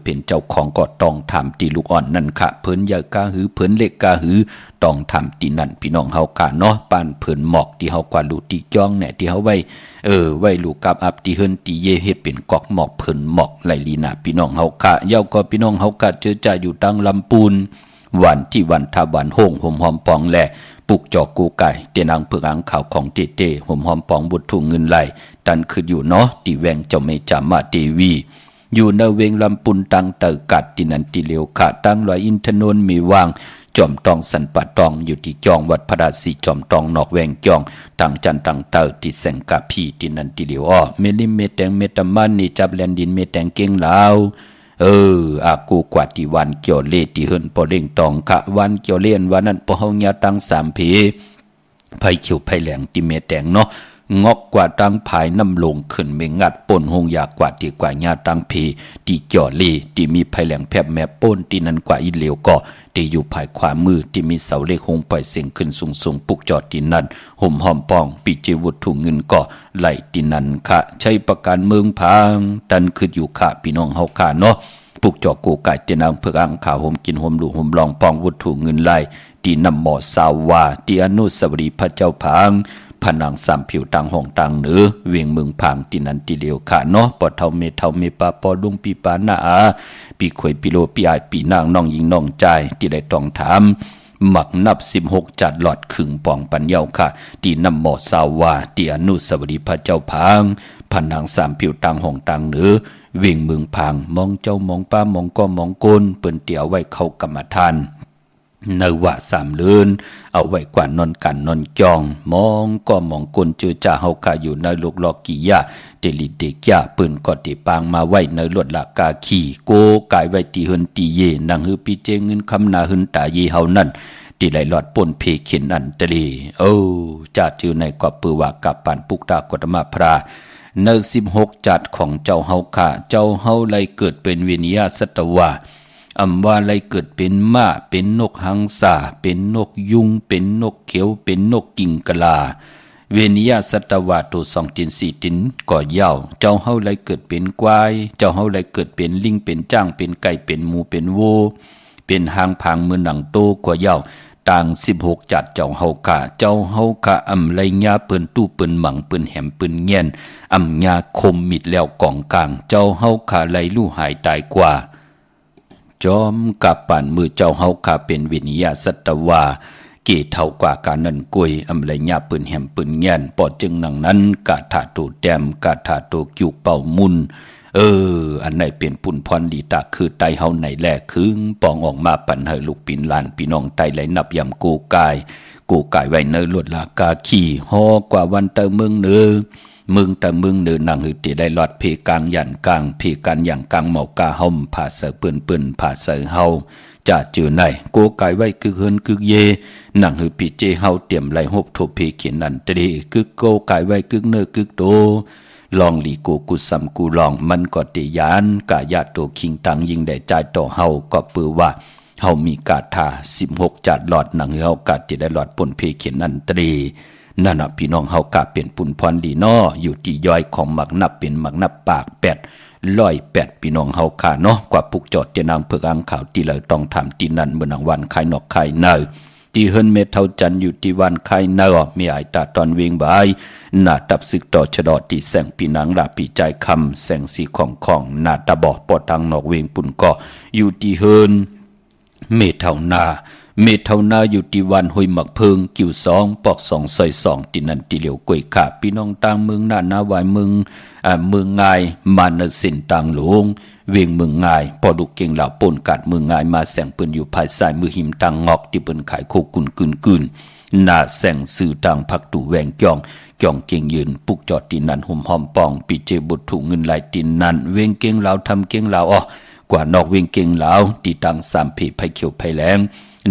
B: เป็นเจ้าของก็ต้องทำตีลูกอ่อนนั่นค่ะเพิ่นยากาหือเพิ่นเล็กกาหือต้องทำตีนั่นพี่น้องเฮากะเนาะป้านเพิ่นหมอกที่เฮากว่าลูกตีจ้องเนี่ยที่เฮาไว้ลูกกับอับที่เฮินตีเยเฮ็ดเป็นกอกหมอกเพิ่นหมอกไหลลีน่ะพี่น้องเฮากะเย้าก็พี่น้องเฮากะเจอจ่าอยู่ตังลำปูนวันที่วันทาวันโฮงหอมหอมปองแลปุกจอกกูไก่เตียนางเผือกอังข่าวของเตหอมหอมปองบุตรถุงเงินไหลตันคืออยู่เนาะตีแวงเจ้าเมจามาเทวีอยู่ในเวงลำปุนตังเตอกัดตินันติเลวขาตั้งลอยอินทนนมีวางจอมตองสันปะตองอยู่ที่จองวัดพระราศีจอมตองนอกแวงจองตังจันตังเตอที่แสงกาพีตินันติเลวอ้อเมลิเมแตงเมตามันนี่จับแลนดินเมแตงเก่งลาวอากูกว่าที่วันเกี่ยวเลที่เฮินปอเล่งตองกะวันเกี่ยวเล่นวันนั้นปอเฮาญาตัง3เพไผเขียวไผแหลงที่เมแตงเนาะงอกกว่าตังภายน้ำลงขึ้นเมงัดป่นหงยากว่าที่กว่าญาตังเพที่เกี่ยวเลที่มีไผแหลงแผบแม่ป่นที่นั้นกว่าอีเหลวก็ที่อยู่ภายขวามือที่มีเสาเลขหงปล่อยเสียงขึ้นสูงปุกจอดที่นั้นห่มหอมปองปีเจวุฒถุงเงินก็ไหลที่นั้นค่ะใช้ประกันเมืองพังตันคืออยู่ค่ะพี่น้องเฮาค่ะเนาะปุกจอกกูไก่เตนางเผือกอังข่าวห่มกินห่มหลูห่มลองปองวุฒถุงเงินไหลที่นำหมอสาวาที่อนุสาวรีย์พระเจ้าพังผนังสามผิวต่างห้องต่างเหนือเวียงเมืองพังที่นั้นที่เดียวค่ะเนาะปอเท่าเมปาปอลุงปีปานาอาปีขวยปีโลปีอายปีนางน้องหญิงน้องใจที่ได้ต้องถามหมักนับ16จัดหลอดขึงปองปัญญาค่ะที่นำหมอสาวาที่อนุสาวรีย์พระเจ้าพังผนังสามผิวต่างห้องต่างเหนือเวียงเมืองพังมองเจ้ามองป้ามองก็มองโกนเปิ้นเตียวไว้เข้ากรรมฐานในว่า3เลือนเอาไว้กว่านอนกันนอนจองมองก็มองคนเจอจ่าเฮากะอยู่ในลูกลอกกิยาเตลิเดกยาปืนก็ติปางมาไว้ในลวดลากาขี่โกกายไว้ตีเฮินตีเยนังฮือปีเจเงินคำนาหึนตาเยเฮานั่นที่ไหลหลอดป่นเพเข็นอันตลีจัดอยู่ในกว่าปือว่ากับปันปุกตากฎมาพระใน16จัดของเจ้าเฮาค่ะเจ้าเฮาไลเกิดเป็นวิญญาสัตวาว่าอะไรเกิดเป็นม้าเป็นนกหังสาเป็นนกยุงเป็นนกเขียวเป็นนกกิ่งกะลาเวนิยาสัตวาตุ2ติน4ตินก่อยาวเจ้าเฮาไรเกิดเป็นควายเจ้าเฮาไรเกิดเป็นลิงเป็นจ้างเป็นไก่เป็นหมูเป็นโวเป็นหางพางมือหนังโตก่อยาวต่าง16จัดเจ้าเฮากะเจ้าเฮากะไรญาเปิ้นตู้เปิ้นหมังเปิ้นแหมเปิ้นเงียนญาคมมิดแล้วกองกลางเจ้าเฮากะไรลู่หายตายกว่าจอมกับป่านมือเจ้าเฮาขาเป็นวิญญาสัตวาเกเท่ากว่าการนั่นกุยไรญาปืนแหมปืนเงียนปอดจึงนังนั้นกาถาตูแดมกาถาตูกิวเป่ามุนอันไหนเป็นปุ่นพรดีตาคือไตเฮาไหนแลคึงปองออกมาปั่นให้ลูกปินลานพี่น้องไตไหลนับยำกูกายไว้เนลวดลากาขี่ฮอกว่าวันเตอเมืองเนือมึงแต่มึงเดินนางหือตีได้หลอดเพกลางยันกลางเพกันอย่างกลางเมากาห่มผ่าเสือปืนผ่าเสือเฮาจะจือไหนโกกายไว้กึกเฮินกึกเยนางหือปีเจเฮาเตรียมไหลหบทบเพเขียนนันตรีกึกโกกายไว้กึกเนอกึกโตลองลีโกกุสัมกูลองมันก็ติยานกายาโตคิงตังยิงได้ใจต่อเฮาก็ปือว่าเฮามีกาถา16จัดหลอดนางเฮากาติได้หลอดปนเพเขียนนันตรีนั่นน่ะพี่น้องเฮากะเป็นปุ่นพรดีน้ออยู่ที่ย่อยของหมักนับเป็นหมักนับปาก8พี่น้องเฮาค่ะเนาะกว่าปุกจอดเตนางเผือกอังข่าวที่เลยต้องทำที่นั่นเมื่อนางวันคายนอกคายเนอที่เฮิรนเมเท่าจันอยู่ที่วันคายเนอมีไอตาตอนเวงบายหน้าตับศึกต่อชะดอที่แสงปีนางราปีใจคำแสงสีของหน้าตาบอดปอทางนอกเวงปุ่นก็อยู่ที่เฮิรนเมเท่านาอยู่ที่วันห้วยหมักเพิงกิ่ว2ปอก2ซอย2ที่นั่นที่เหลียวกวยขาพี่น้องต่างเมืองหน้านาวายเมืองง่ายมาเนสินต่างหลวงเวียงเมืองง่ายพอดุกเก่งเหล่าป่นกัดเมืองง่ายมาแสงปืนอยู่ภายซ้ายมือหิมต่างงอกที่เปิ้นขายโคกุนกึนหน้าแสงสื่อต่างพักตู่แหวงจ่องเก่งยืนปุกจอดที่นั่นห่มหอมปองปีเจบุตรถูกเงินไหลที่นั่นเวียงเก่งเหล่าทำเก่งเหล่า กว่านอกเวียงเก่งลาวที่ตั้งสามเพไผเขียวไผแหลง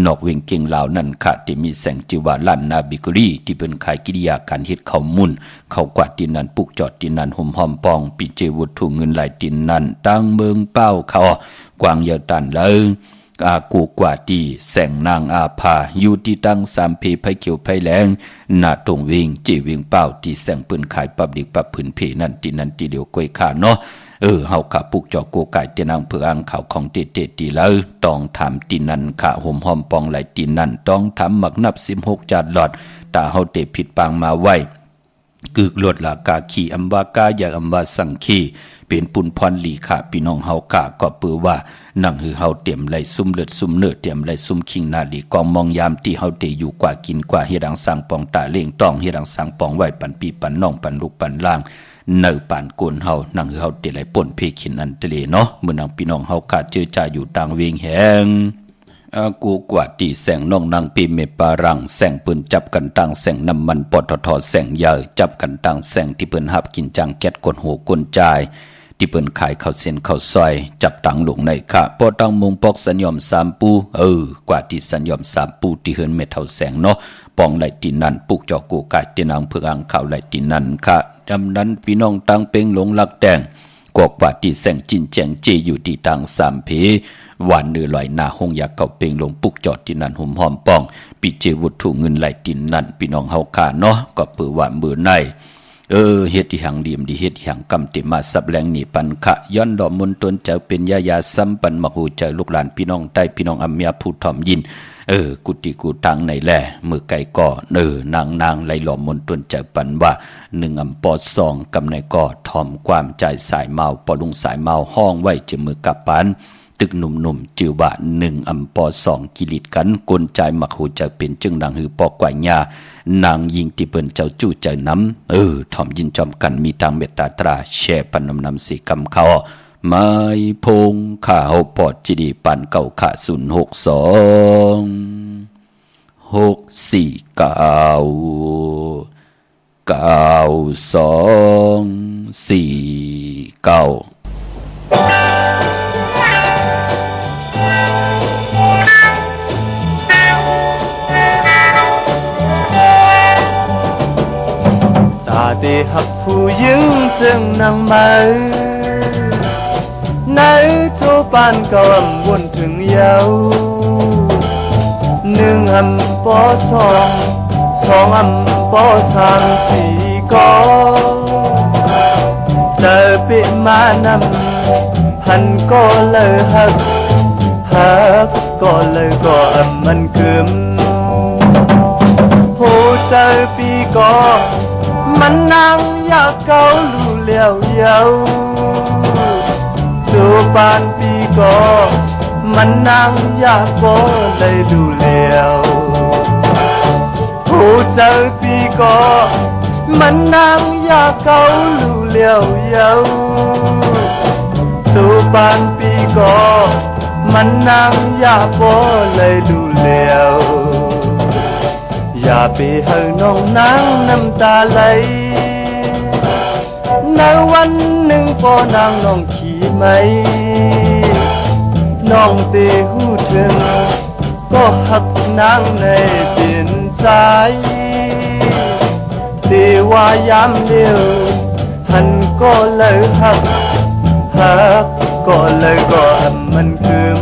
B: นอกเวียงเก่งลาวนั่นค่ะที่มีแสงจิวาลั่นนาบิกุรีที่เป็นขายกิริยาการเฮ็ดข้าวมุนเข้ากวาดดินนั้นปลูกจอดดินนั้นห่มหอมปองปิเจวุฒุเงินหลายดินนั้นตั้งเมืองเป้าเขากวางเยาตันเลยอากูกว่าดีแสงนางอาภาอยู่ที่ตั้งสามเพไผเขียวไผแหลงนาตรงวิงจีวิงเป้าที่แสงปืนขายปับดิกปับผืนเพนั่นที่นั่นที่เดียวก้อยขาเนาะเฮาขาปุกจอโกไก่เตนางเพื่ออังข่าวของเตตีแล้วต้องทำตีนันขาห่มหอมปองไหลตีนันต้องทำหมักนับ16จาดหลอดตาเฮาเตผิดปางมาไว้กึกลวดลากาขีอัมวากาอย่าอัมวาสังคีเป็นปุนพรลีขาพี่น้องเฮาขาก็เปือว่านั่งหือเฮาเตรียมไหลซุ่มเลือดซุ่มเนื้อเตรียมไหลซุ่มคิงนาลีกองมองยามที่เฮาเตอยู่กว่ากินกว่าเฮ็ดดังสังปองตาเล่งต้องเฮ็ดดังสังปองไว้ปันปีปันน้องปันลูกปันล่างเนื้อปานโกนเฮานั่งเฮาเตไหลป่นเพขินอันทะเลเนาะเมื่อนางพี่น้องเฮาขาดเจอจ่าอยู่ต่างเวียงแหงกูกว่าตีแสงน้องนางปีเมปารังแสงปืนจับกันต่างแสงน้ำมันปตทแสงใหญ่จับกันต่างแสงที่เปิ้นหับกินจังแก๊สกดหัวกลจ่ายที่เปิ้นขายข้าวเส้นข้าวซอยจับตังหลงในค่ะปอตังมุงปอกสัญญอมสามปูกว่าที่สัญญอมสามปูที่เฮินเมทัลแสงเนาะปองไหลตินันปุกจอกูกายตีนางเพื่ออังข่าวไหลตินันค่ะดำนั้นพี่น้องตังเป่งหลงลักแดงกอกว่าที่แสงจินแจงจีอยู่ที่ตังสามเพหวานเนื้อลอยหน้าหงยาเก่าเป่งลงปุกจอดที่นันหุ่มหอมปองปิเจวุฒุเงินไหลตินันพี่น้องเฮาขาเนาะก็เปือว่ามือในเฮ็ดที่หังดีมดีเฮ็ดที่หังกำติมาสับแรงนี่ปันขะย้อนดอกมนตนเจ้าเป็นยาสัมปันมหูเจ้าลูกหลานพี่น้องใต้พี่น้องอำเมียผู้ถ่อมยินกุฏิกูตังในแหล่มือไก่ก่อนางไหลหลอมมนตนเจ้าปันว่า1อำปอ2กำในก่อถ่อมความใจสายเมาปอลุงสายเมาห้องไว้จะมือกับปันตึกหนุ่มๆจือว่า1อำปอ2กิลิตกันกลใจมักหูเจ้าเป็นจึงดังหือปอกว่าญานางยิงที่เปิ้นเจ้าจู้ใจน้ำถ่อมยินจอมกันมีทางเมตตาตราแช่ปันนำสีกำเขาไม้พงข้าเฮาปอดจิดีปันเก่าขา062 6499249
C: ได้หักผู้หญิงจึงนางไม้ในโจปานเก่าวนถึงเยา1อำปอ2อำปอ3 4ก็เจอปิมานำพันก็เลยหักก็เลยก็มันคืมผู้เจอปีก็มันนั่งอยากเกาลู่เลี้ยวเยาดูปานปีก็มันนั่งอยากก็เลยดูเลี้ยวผู้เจอปีก็มันนั่งอยากเกาลู่เลี้ยวเยาดูปานปีก็มันนั่งอยากก็เลยดูเลี้ยวอย่าไปเฮาน้องนางน้ำตาไหลในวันหนึ่งพอนางน้องขี่ไหมน้องเตหูถึงก็หักนางในเปลี่ยนใจเตว่ายามเดียวหันก็เลยหักก็เลยก็มันคืม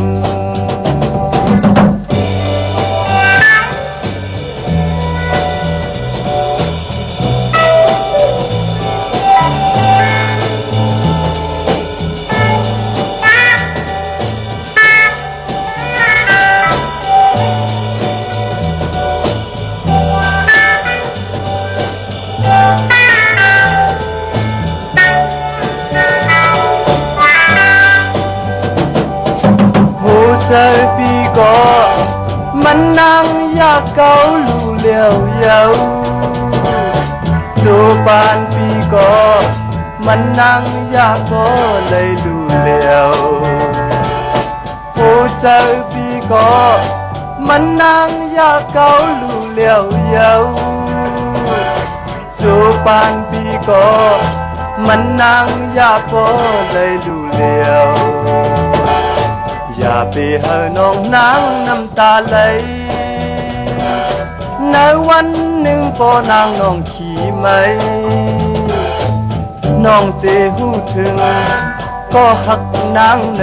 C: เจอปีก็มันนั่งอยากเกาลู่เลี้ยวเยาดูปานปีก็มันนั่งอยากก็เลยดูเลี้ยวผู้เจอปีก็มันนั่งอยากเกาลู่เลี้ยวเยาดูปานปีก็มันนั่งอยากก็เลยดูเลี้ยว อย่าไปเห่อน้องนางน้ำตาไหลในวันหนึ่งพอนางน้องขี่ไหมน้องเจหูถึงก็หักนางใน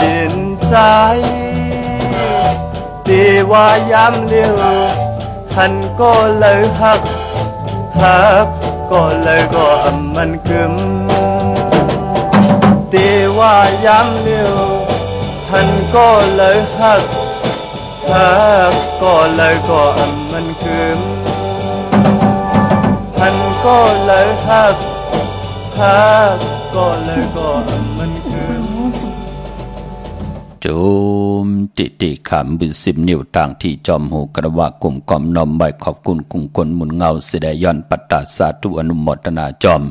C: จิตใจตีว่ายามเลี้ยวหันก็เลยหักก็เลยก็มันกึมตีว่ายามเลี้ยวหันก็เลยหักก็เลยก็มันกึมหันก็เลยหักก็เลยก็มันกึม
B: โจมติขามบุสิบนิ้วต่างที่จอมหูกระวะกลุ่มกอมนอมใบขอบคุณกุงคนหมุนเงาเสดย้อนปัตตาสาธุอนุโมทนาจอม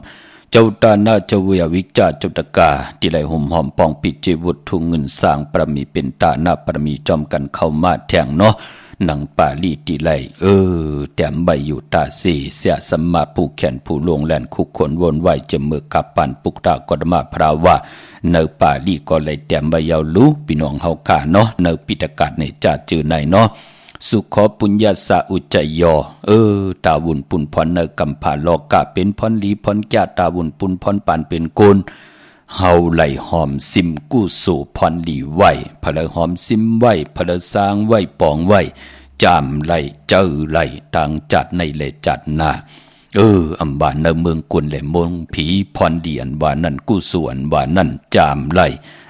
B: เจ้าตาหน้าเจ้าเวียวิจาเจ้าตะกาที่ไหลห่มหอมปองปิจิวุฒทุงเงินสร้างประมีเป็นตาหน้าประมีจอมกันเข้ามาแทงเนาะหนังป่าลีตีไหลแต้มใบอยู่ตาสีเสียสมมาผู้แขนผู้ลงแลนคุกคนวนไหวจะมือกับปันปุกตากฎมาพราวะเนอป่าลีก็เลยแต้มใบยาวรู้พี่น้องเฮากาเนาะเนอปิตกาศในจ่าจือในเนาะสุขปุญญาสาอุจจยอตาวุนปุนพรเนกัมพาโลกะเป็นพรลีพรแก่ตาวุนปุนพรปานเป็นโกนเฮาไหลหอมซิมกู้สู่พรลีไหวพะเลหอมซิมไหวพะเลสร้างไหวปองไหวจามไหลเจอไหลต่างจัดในเลจัดนาอัมบานในเมืองกุนแหลมงผีพรดีอันว่านั่นกู้ส่วนว่านั่นจามไหล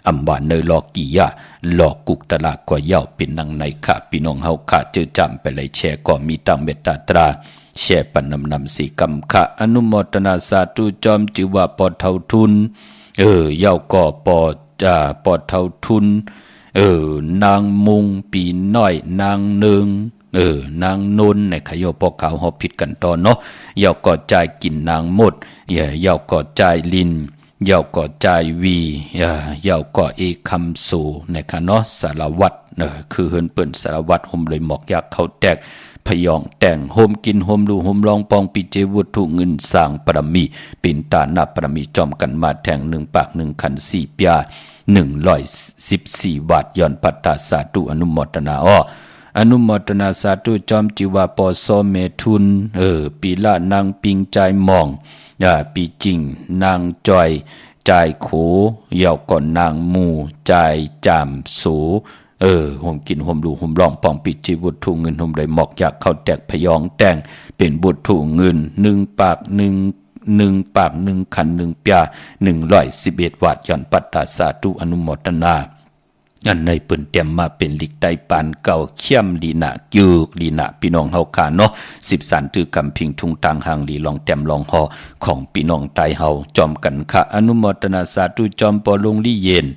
B: อัมบานในลอกียะหลอกกุกตลาดกว่าเย้าเป็นนังในข้าพี่น้องเฮาข้าเจอจำไปเลยแชร์ก็มีตังเมตตาตราแชร์ปันนำสีกำข้าอนุโมทนาสาธุจอมจิว่าปอเท่าทุนเย้าก็ปอเท่าทุนนางมุงปีน้อยนางเนืองนางนนในขยโยปอกขาวหอบผิดกันตอนเนาะเย้าก็ใจกินนางหมดเย้าก็ใจลินเย้าก็ใจวีเย้าก็เอคำสูนะคะเนาะสารวัตรคือเฮินเปิ้นสารวัตรห่มเลยหมอกยักเขาแตกพยองแต่งโฮมกินโฮมดูโฮมลองปองปิเจวุฒุเงินสร้างปรมีเป็นตาหน้าปรมีจอมกันมาแทง1 ปาก 1 ขัน 4 ปยา114 บาทย้อนปัตตาสาธุอนุโมทนาอนุโมทนาสาธุจอมจิวาปอโซเมทุนปีละนางปิงใจมองปีจริงนางจอยใจโขเยาก่อนนางมูใจจามสูห่มกินห่มดูห่มร้องปองปิจิบุตรถูเงินห่มเลยหมอกอยากเข้าแตกพยองแต่งเป็นบุตรถูเงิน1 ปาก 1 ปาก 1 ขัน 1 ปยา111 บาทย้อนปัตตาสาธุอนุโมทนาอันในเปิ่นเตรียมมาเป็นลิกไตปานเก่าเขี้ยมลีนะยืกลีนะพี่น้องเฮาขาเนาะ10 สารตือกำพิงทุงต่างหางลีลองเต็มลองหอของพี่น้องไตเฮาจอมกันค่ะอนุโมทนาสาธุจอมปอลงลี่เย็น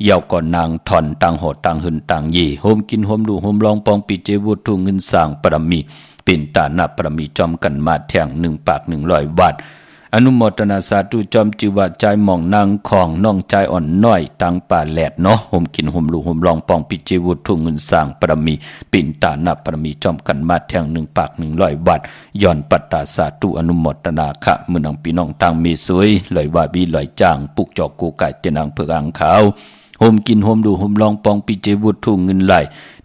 B: เยาก่อนนางถอนต่างหอต่างหึนต่างเยโฮมกินโฮมดูโฮมลองปองปิเจวุฒุเงินสร้างปรมีเป็นตาหน้าปรมีจอมกันมาแทง1 ปาก 100 บาทอนุโมทนาสาธุจอมจิวะใจหม่องนางของน้องใจอ่อนน้อยตังป่าแหลดเนาะห่มกินห่มลูห่มลองปองปิจิวุฒุเงินสร้างปรมีปิ่นตาหน้าปรมีจอมกันมาแทง1 ปาก 100 บาทย้อนปัตตาสาธุอนุโมทนาค่ะมื้อนังพี่น้องตังมีสวยลอยว่าบีลอยจ้างปุกจอกกูไก่เตนางเผือกอ่างขาวห่มกินห่มดูห่มลองปองปิจิวุฒุเงินไหล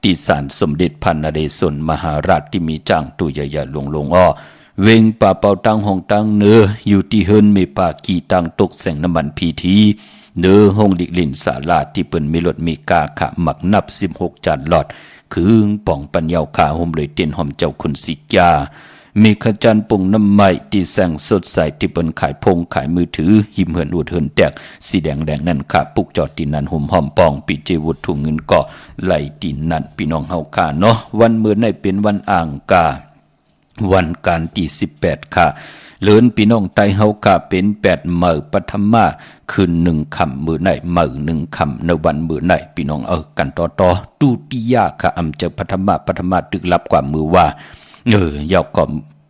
B: ที่ศาลสมเด็จพระนเรศวรมหาราชที่มีจ้างตู้ใหญ่ๆลงเวงป่าเป่าตังห้องตังเนื้ออยู่ที่เฮินเมป่ากีตังตกแสงน้ำมันพีทีเนื้อห้องลิกลินสาลาที่เปิ้นมีรถมีกาขะหมักนับ16 จานหลอดคือป่องปัญญาขาห่มเลยเตียนหอมเจ้าคุณสิกามีขจันปุ่งน้ำไม้ที่แสงสดใสที่เปิ้นขายพงขายมือถือหิมเหินอุดเหินแตกสีแดงนั่นค่ะปุกจอดตินนั้นห่มหอมปองปิเจวุฒุเงินเกาะไหลตินนั้นพี่น้องเฮาขาเนาะวันมื้อในเป็นวันอ่างกาวันการที่18ค่ะเลินพี่น้องไตเฮาค่ะเป็น8มื้อปฐมมาคืน1 ค่ำมื้อไหนมื้อ1 ค่ำในวันมื้อไหนพี่น้องกันต่อตุติยาค่ะอำเจอปฐมมาตึกลับกว่ามือว่ายาวก็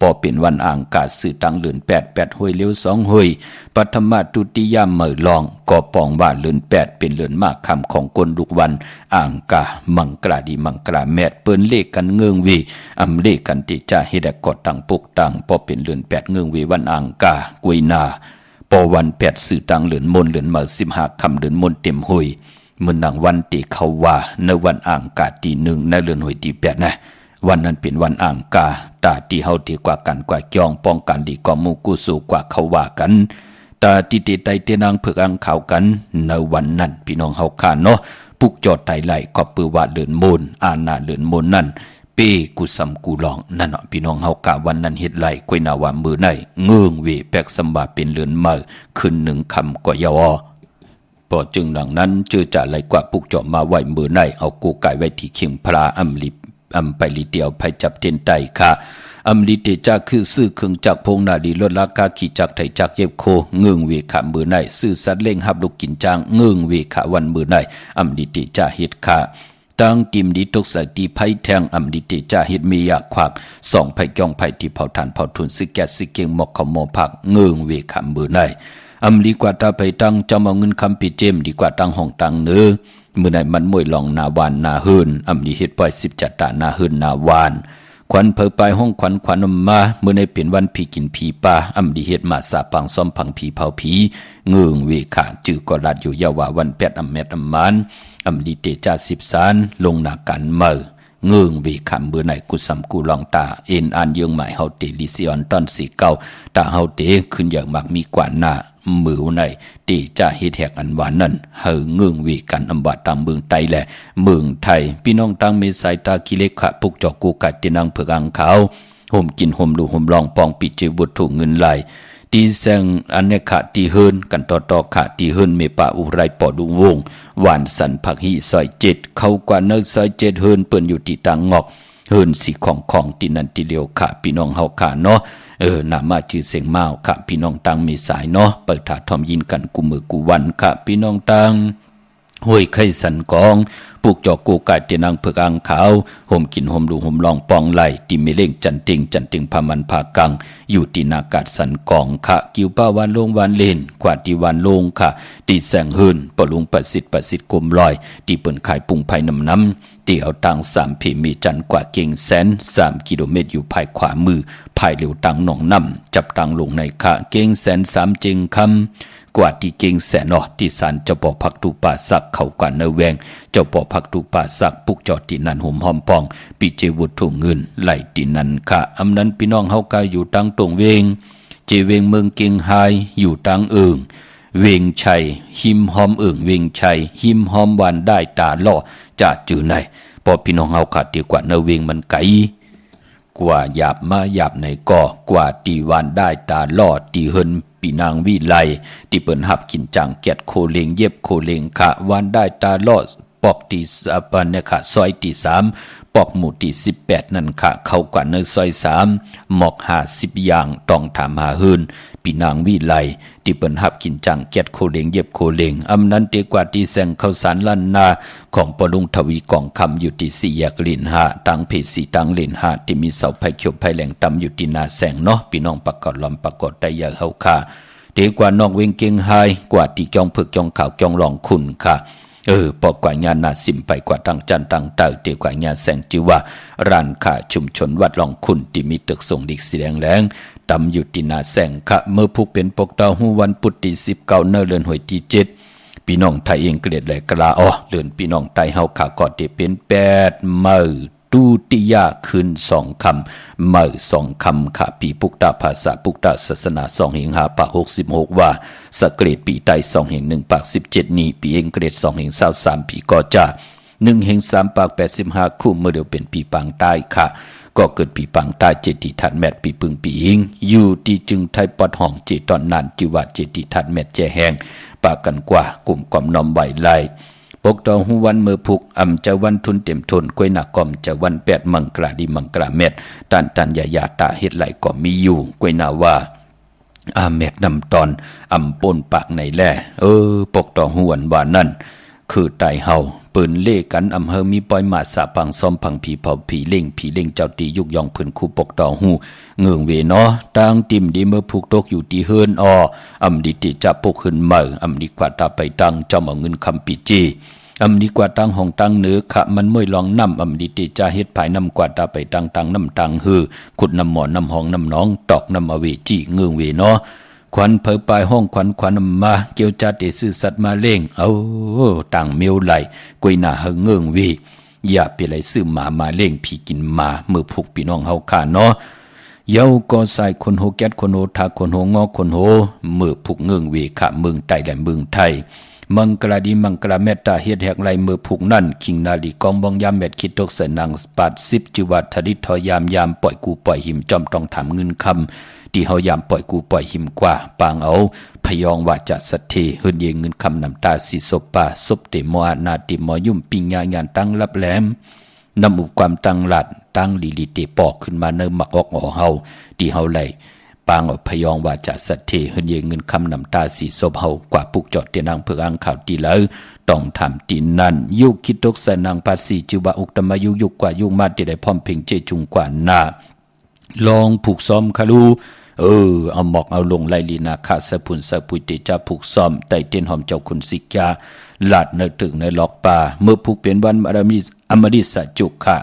B: พอเป็นวันอ่างกาสื่อตังเลือน8ห้วยเลี้ยว2ห้วยปฐมตุติยามมื้อลองก็ปองว่าเลือน8เป็นเลือนมากคำของกลดุกวันอ่างกามังกราดีมังกราแมดเปิ้นเลขกันเงืองวีอำเลขกันติจะเฮ็ดกอดตังปุกตังพอเป็นเลือน8เงืองวีวันอ่างกากวยนาปอวัน8สื่อตังเลือนมนเลือนมื้อ15ค่ำเลือนมนเต็มห้วย มื้อนังวันที่เขาว่าในวันอ่างกาที่1ในเดือนหวยที่8นะวันนั้นเป็นวันอ่างกาตาที่เฮาดีกว่ากันกว่าจองป้องกันดีกว่าหมู่กู้สู้กว่าเขาว่ากันตาที่ติไตเตนางเพิกอังข่าวกันในวันนั้นพี่น้องเฮาคาเนาะปุกจอดไตไหลก็ปือว่าเดินมูลอาณาเดินมูลนั่นเป้กุสำกูลองนั่นเนาะพี่น้องเฮากะวันนั้นเฮ็ดไหลกวยนาว่ามือในเงืองเวแปกสำบาเป็นเลือนเมื่อขึ้น1คำก็ยาวพอจึงดังนั้นเจอจะไหลกว่าปุกจอมาไว้มือในเอากูกายไว้ที่เข็งพระอำไปลิเดียวไปจับเต็นไตค่ะอำลิเตจักคือซื้อเครื่องจักรพงนาดีลดราคาขี่จักรไถจักรเย็บโคเงืองเวขามือในซื้อสัตว์เล่งหับลูกกินจางเงืองเวขาวันมือในอำลิเตจาเฮ็ดค่ะตั้งกิมดีตกสตีไผแทงอำลิเตจาเฮ็ดมีอยากควักส่องไผจ้องไผที่เผาทานเผาทุนซึกแก่ซึกเก่งหมอกขมอผักเงืองเวขามือในอำลีกว่าตาไปตั้งจำเอาเงินคำปิเจมดีกว่าตั้งห้องตั้งเนื้อมือในมันมวยลองนาวานนาหืนอำลีเฮ็ดปล่อย10จัดตานาหืนนาวานขวัญเพอไปห้องขวัญมาเมื่อในเปลี่ยนวันผีกินผีปลาอำดีเฮ็ดมาสาปังซ้อมพังผีเผาผีเงืองเวขาจื้อก็ลัดอยู่ยาวาวัน8อำแมดอำมานอำดีเตจา10สารลงนากันเมื่อเงืองเวขามเบื่อไหนกุสำกูลองตาเอ็นอันเยืองหมายเฮาเตลิซิออนตอนสีเก่าตาเฮาเตขึ้นอย่างมักมีกว่าหน้ามือในตีจะเฮ็ดแหกอันหวานนั่นเฮาเงืองเวกันอำบาตามเมืองไทยแหละเมืองไทยพี่น้องตั้งเมสายตากิเลขะปุกจอกกูกัดตินังเผือกอังขาวห่มกินห่มดูห่มลองปองปิเจบุตรถูกเงินไหลตีแสงอันเนขะตีเฮินกันต่อขะตีเฮินเมปะอุไรปอดุวงหวานสันผักหิซอย7เข้ากว่าเนซอย7เฮินเปิ้นอยู่ที่ต่างงอกเฮินสีของตีนันติเลียวขะพี่น้องเฮาขะเนาะนามาชื่อเสียงมาวค่ะพี่น้องตังมีสายเนาะเปิดถาทอมยินกันกูมือกูวันค่ะพี่น้องตังห้วยไข่สันกองปลูกจอกกูกายเตนังเผือกอังขาวห่มกินห่มดูห่มลองปองไหลติเมเล่งจันติงพามันพากังอยู่ที่นากาศสันกองค่ะกิวป้าวันลงวันเล่นกว่าที่วันลงค่ะตีแสงหืนปลุงประสิทธิ์กลมลอยตีเปิ่นขายปุงไผ่น้ำตีเอาตัง3ผีมีจันกว่าเก่งแสน3กิโลเมตรอยู่ภายขวามือภายเหลียวตังหนองน้ำจับตังลงในค่ะเก่งแสน3จิงคำกว่าที่เก่งแสนที่สารเจ้าป่อพักตูป่าสักเขากว่าเนแวงเจ้าป่อพักตูป่าสักปุกจอดที่นันห่มหอมปองปีเจวุฒถุงเงินไหลที่นันค่ะอำนั้นพี่น้องเฮากายอยู่ตังตรงเวงเจเวงเมืองเก่งไฮอยู่ตังเอิงเวงชัยหิมหอมเอิงเวงชัยหิมหอมวันได้ตาล่อจะจือไหนพอพี่น้องเฮาขาดดีกว่าเนเวงมันไกลกว่าหยาบมาหยาบในก่อกว่าตีวันได้ตาล่อตีเฮินปีนางวิไลที่เปิ้นหับกินจังเกียดโคเลงเย็บโคเลงค่ะวันได้ตาล่อปอกที่ปันเนี่ยค่ะซอยที่3ปอกหมู่ที่18นั่นค่ะเข้ากว่าในซอย3หมอก50อย่างต้องถามหาหืนปีนางวิไลที่เปิ้นหับกินจังเกียดโคเลงเย็บโคเลงอำนั้นเตกว่าที่แสงข้าวสารล้านนาของปลุงทวีกองคำอยู่ที่4แยกลิน5ตังเพสีตังลิน5ที่มีเสาไผ่เขียวไผ่แหลงตำอยู่ที่นาแสงเนาะพี่น้องประกอบลอมประกอบได้ยาเฮาค่ะเตกว่านอกเวงเก่งไฮกว่าที่จองเผือกจองขาวจองหลองคุณค่ะปอกกว่าญาณนาสิมไปกว่าตั้งจันตั้งเต่าเตกว่าญาแสงจือว่าร้านค้าชุมชนวัดหลองคุณที่มีตึกส่งดิกสีแดงตำอยู่ที่นาแสงค่ะเมื่อผู้เป็นปกเต้าหูวันพุธที่19เนเดือนหวยที่7พี่น้องไทยเองเกลียดแหลกลาเดือนพี่น้องไทยเฮาขาก็ได้เป็น8มื้อตุติยาคืน2คำมื้อ2คำค่ะปีปุกตาภาษาปุกตาศาสนา2หิงหาปะ66ว่าสะเกรดปีไต2หิง1ปาก17นี้ปีเองเกรด2หิง23ปีก็จะ1หิง3ปาก85คู่เมื่อเดียวเป็นปีปางใต้ค่ะก็เกิดปีปังใต้เจติทัดแมทปีปึงปีอิงอยู่ที่จึงไทยปอดห้องเจตอนนั้นจิว่าเจติทัดแมทแจแหงปากันกว่ากลุ่มความนอมไหวไล่ปกตอหูวันเมื่อพุกอำจะวันทุนเต็มทนกวยหนักกอมจะวัน8มังกราดีมังกราเม็ดตันยาตาเฮ็ดไหลก็มีอยู่กวยนาว่าอาเม็ดนำตอนอำปนปากในแล่ปกตอหูวันว่านั่นคือไตเฮาปืนเล่กันอำเภอมีปอยมาสาปังซ้อมพังผีเผาผีเล่งเจ้าตียุกยองปืนคู่ปกต่อหูเงืองเวเนาะตางติ่มดีเมื่อผูกตกอยู่ที่เฮินอำดิติจับพกขึ้นเมื่ออำดีกว่าตาไปตังเจ้าเอาเงินคำปีจีอำดีกว่าตังห้องตังเหนือขะมันเมื่อยลองน้ำอำดิติจะเฮ็ดภายน้ำกว่าตาไปตังน้ำตังหือขุดน้ำหมอนน้ำห้องน้ำน้องตอกน้ำอเวจีเงืองเวเนาะ ควันเผยปลายห้องควันมาเกี่ยวจัดได้ซื่อสัตว์มาเล่งเอาต่างเมียวไหลกวยหน้าเฮงเงิงวีอย่าไปไหลซื้อหมาเล่งผีกินหมามือผูกพี่น้องเฮาขาเนาะเย้าก็ใส่คนโหแก๊สคนโหทาคนโหงอคนโหมือผูกเงิงวีขะเมืองไต้และเมืองไทยมังกลาดีมังกลาเมตตาเฮ็ดแหกไหลมือผูกนั่นคิงนาลีกองบองยามเม็ดคิดตกเสนังปาด10จิวัดทดิทอยามปล่อยกูปล่อยหิมจอมต้องถามเงินคำที่เฮายามปล่อยกูปล่อยหิมกว่าปางเอาพยองว่าจะสัทเทเฮินเยเงินคำนำตาสิศพป่าศพเตมอนาติมอยุ่มปิงญางานตั้งรับแหลมนำอุปความตั้งหลัดตั้งลีเตปอกขึ้นมาเนิมมักออกเฮาที่เฮาไหลปางเอาพยองว่าจะสัทเทเฮินเยเงินคำนำตาสิศพเฮากว่าปุกจอดเตนางเพื่ออ่างข่าวตีแล้วต้องทำตีนั่นยุคคิดตกใส่นางภาษีจิวะอุกตมายุกว่ายุคมาที่ได้พร้อมเพ่งเจจุงกว่าหน้าลองผูกซ้อมคารูเอาหมอกเอาลงไลลีนาคาสะพุนสะปุยติจะผูกซ้อมไต่เต้นหอมเจ้าคุณสิกาหลาดเนตึกในล็อกป่าเมื่อผูกเปลี่ยนวันอมริสะจุกค่ะ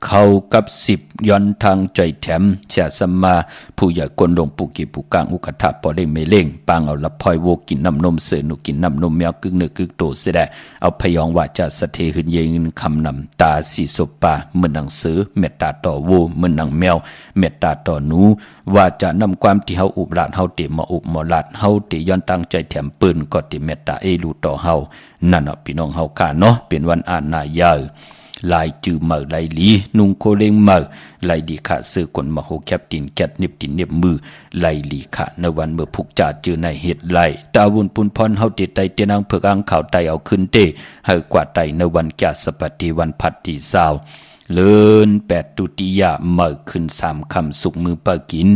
B: เข้ากับ10ย้อนทางใจแถมเสียสมาผู้ใหญ่กวนลงปูกีปูกลางอุกถาปอได้เมเล่งปางเอาละพลอยโวกินน้ำนมเสือหนูกินน้ำนมแมวกึ่งเนื้อกึ่งโตเสดะเอาพยองว่าจะสะเทหึนเยงคำนำตาสีศพป่าเหมือนหนังสือเมตตาต่อโวเหมือนหนังแมวเมตตาต่อหนูว่าจะนำความที่เฮาอุบลาดเฮาเตมาอุบมอลาดเฮาเตย้อนตั้งใจแถมปืนก็ติเมตตาเอลูต่อเฮานั่นพี่น้องเฮาค่ะเนาะเป็นวันอ่านนายาลายจือเมื่อลายลีนุงโคเลงเมื่อลายดีขาซื้อคนมาโฮแคปตินแกดนิบตินเน็บมือลายลีขาในวันเมื่อผูกจ่าจือในเหตุไลตาวุนปุนพรเฮาเตไตเตนางเผือกอ่างข่าวไตเอาขึ้นเตให้กว่าไตในวันแก่สปฏิวันพัดตีสาวเลิน8ตุติยะเมื่อขึ้น3คำสุกมือปากิน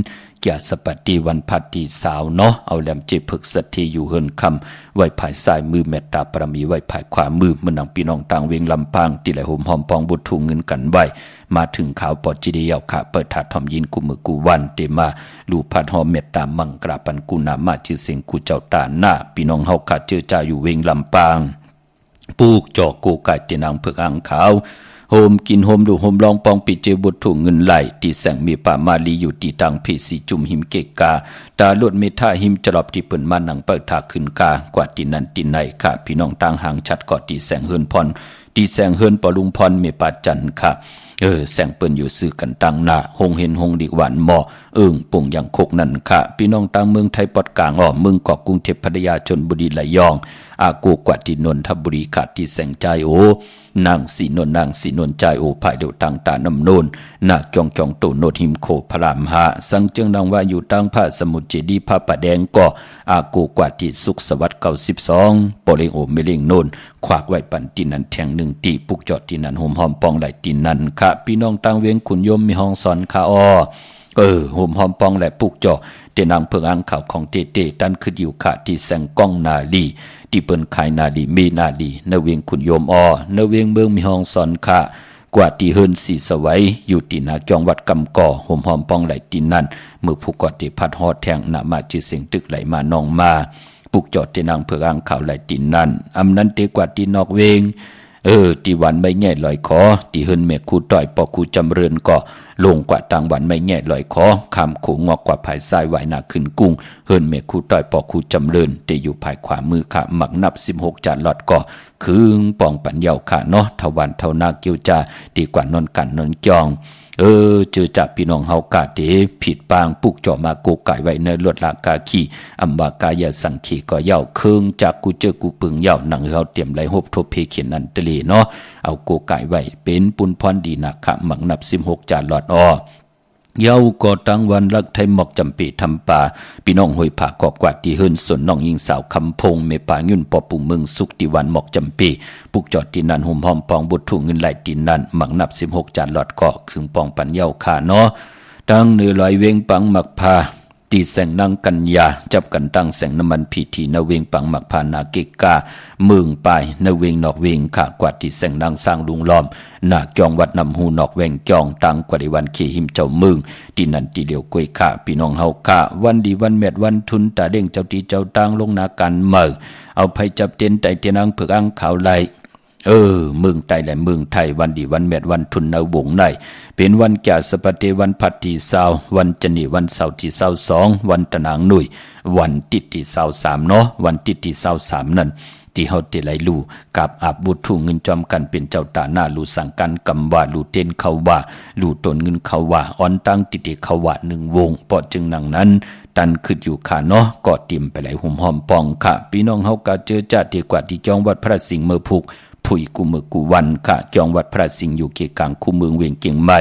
B: แก่สปฏิวันพัดตีสาวเนาะเอาแหลมเจพึกสัตเทอยู่เฮินคำไว้ภายซ้ายมือเมตตาปรมีไว้ภายขวามือมันนังพี่น้องต่างเวียงลำปางติไหลห่มหอมปองบุตรทุ่งเงินกันไว้มาถึงข่าวปอจิเดียวค่ะเปิดถาทอมยินกุมือกูวันเตมาลูพัดหอมเมตตามังกราปันกุนามาชื่อเสียงกูเจ้าตาหน้าพี่น้องเฮาขาเจอจ่าอยู่เวียงลำปางปลูกจอกกูไก่เตนางเผือกอ่างขาวโฮมกินโฮมดูโฮมลองปองปิเจบุตรถุงเงินไหลที่แสงมีป่ามาลีอยู่ที่ตังพีสีจุ่มหิมเกกาตาลวดเมท่าหิมจรอบที่เปิ่นมาหนังเปิดถาขึ้นกากว่าที่นั้นที่ไหนค่ะพี่น้องต่างห่างชัดกอดที่แสงเฮิรนพรที่แสงเฮิรนปอลุงพรเมปาจันค่ะแสงเปิ่นอยู่ซื้อกันตังหน้าหงเห็นหงดีหวานหมอปุ่งอย่างโคกนั่นค่ะพี่น้องต่างเมืองไทยปอดกลางเมืองเกาะกรุงเทพพัทยาชลบุรีระยองอากูกว่าที่นนทบุรีค่ะที่แสงใจนางสีนนใจโอภายเดียวต่างตาน้ำโนนนาเกียงโตโนดหิมโคพระรามหาสังเจิงดังว่าอยู่ตั้งพระสมุทรเจดีย์พระประแดงก็อากูกว่าที่สุขสวัสดิ์92ปอเลงโอเมเลงโนนขวากไว้ปันตินันแทงหนึ่งตีปุกจอดตินันหอมหอมปองไหลตินันค่ะพี่น้องต่างเวียงขุนยมมีห้องสอนค่ะหอมหอมปองและปุกจอเตนางเพิงอ่างข่าวของเตตันคืออยู่ค่ะที่แสงก้องนาลีที่เปิ้นขายนาลีมีนาลีเนเวียงขุนโยมเนเวียงเมืองมีห้องสอนค่ะกว่าที่เฮิรนสีสวัยอยู่ที่นาเกียงวัดกำก่อหอมหอมปองไหลตินั่นมือผู้กอดที่พัดฮอดแทงหน้ามาชื่อเสียงตึกไหลมานองมาปุกจอดเตนางเพิงอ่างข่าวไหลตินั่นอำนั้นเตกว่าที่นอกเวงที่วันไม่แง่ลอยคอที่เฮิรนแม่ครูต่อยปอครูจำเริญก็ลงกว่าต่างวันไม่แง่ลอยคอคำขู่งอกกว่าภายซ้ายไหวหน้าขึ้นกุ้งเฮิรนเมฆคู่ต่อยปอคู่จำเริญแต่อยู่ภายขวามือค่ะหมักนับ16จานหลอดก็คืงปองปัญญาค่ะเนาะทวันเท่านาเกียวจาดีกว่านนกันนนจองเจอจากพี่น้องเฮากาเดผิดปางปุกจ่อมาโกไก่ไว้ในลวดลากาขีอัมบากายาสังขีก็เย่าเคืองจากกูเจอกูปึงเย่าหนังเฮาเตรียมไหลหบทบเพเขียนอันตะเลเนาะเอาโกไก่ไว้เป็นปุนพรดีนักขะหมักนับ16จานหลอดเย้าก่อตั้งวันรักไทยหมอกจำปีทำป่าพี่น้องห้วยผากอกวาดที่เฮิรนสนน้องยิงสาวคำพงเมป่ายุ่นปอปุ่มเมืองสุขที่วันหมอกจำปีปุกจอดที่นั่นห่มหอมปองบุตรถุงเงินไหลที่นั่นหมักนับ16จานหลอดเกาะคืงปองปัญญาขาเนาะตั้งเนื้อลอยเวงปังหมักพาตีแสงนางกัญญาจับกันตั้งแสงน้ำมันพีทีนเวงปังหมักพานาเกกาเมืองปายนเวงนอกเวงขากวาดที่แสงนางสร้างลุงล้อมหน้าจองวัดนำหูนอกแวงจองตังกว่าในวันขี่หิมเจ้าเมืองที่นั่นที่เดียวกวยขาพี่น้องเฮาขาวันดีวันเม็ดวันทุนตาเด้งเจ้าตีเจ้าตังลงนากันเมื่อเอาไผจับเต้นไตเตนางเผือกอ่างขาวไหล เมืองไทยและเมืองไทยวันดีวันแมดวันทุนนาวงในเป็นวันแก่สปฏิวันพัดที่20วันจันทร์วันเสาร์ที่22วันตะนางหนุ่ยวันติดที่23เนาะวันติดที่23นั่นที่เฮาติไหลลูกับอาบบุตรเงินจอมกันเป็นเจ้าตาหน้าลูสังกันกำว่าลูเต้นเขาว่าลูตนเงินเขาว่าอ่อนตั้งติเขาว่า1วงเพราะจึงนังนั้นตันขึ้นอยู่ค่ะเนาะก็ติ่มไปไหลหุ่มหอมปองค่ะพี่น้องเฮาก็เจอจ้าที่กว่าที่จองวัดพระสิงห์เมือผูกผุยกูมือกูวันค่ะจองวัดพระสิงห์อยู่เกียกลางคูเมืองเวียงเกียงใหม่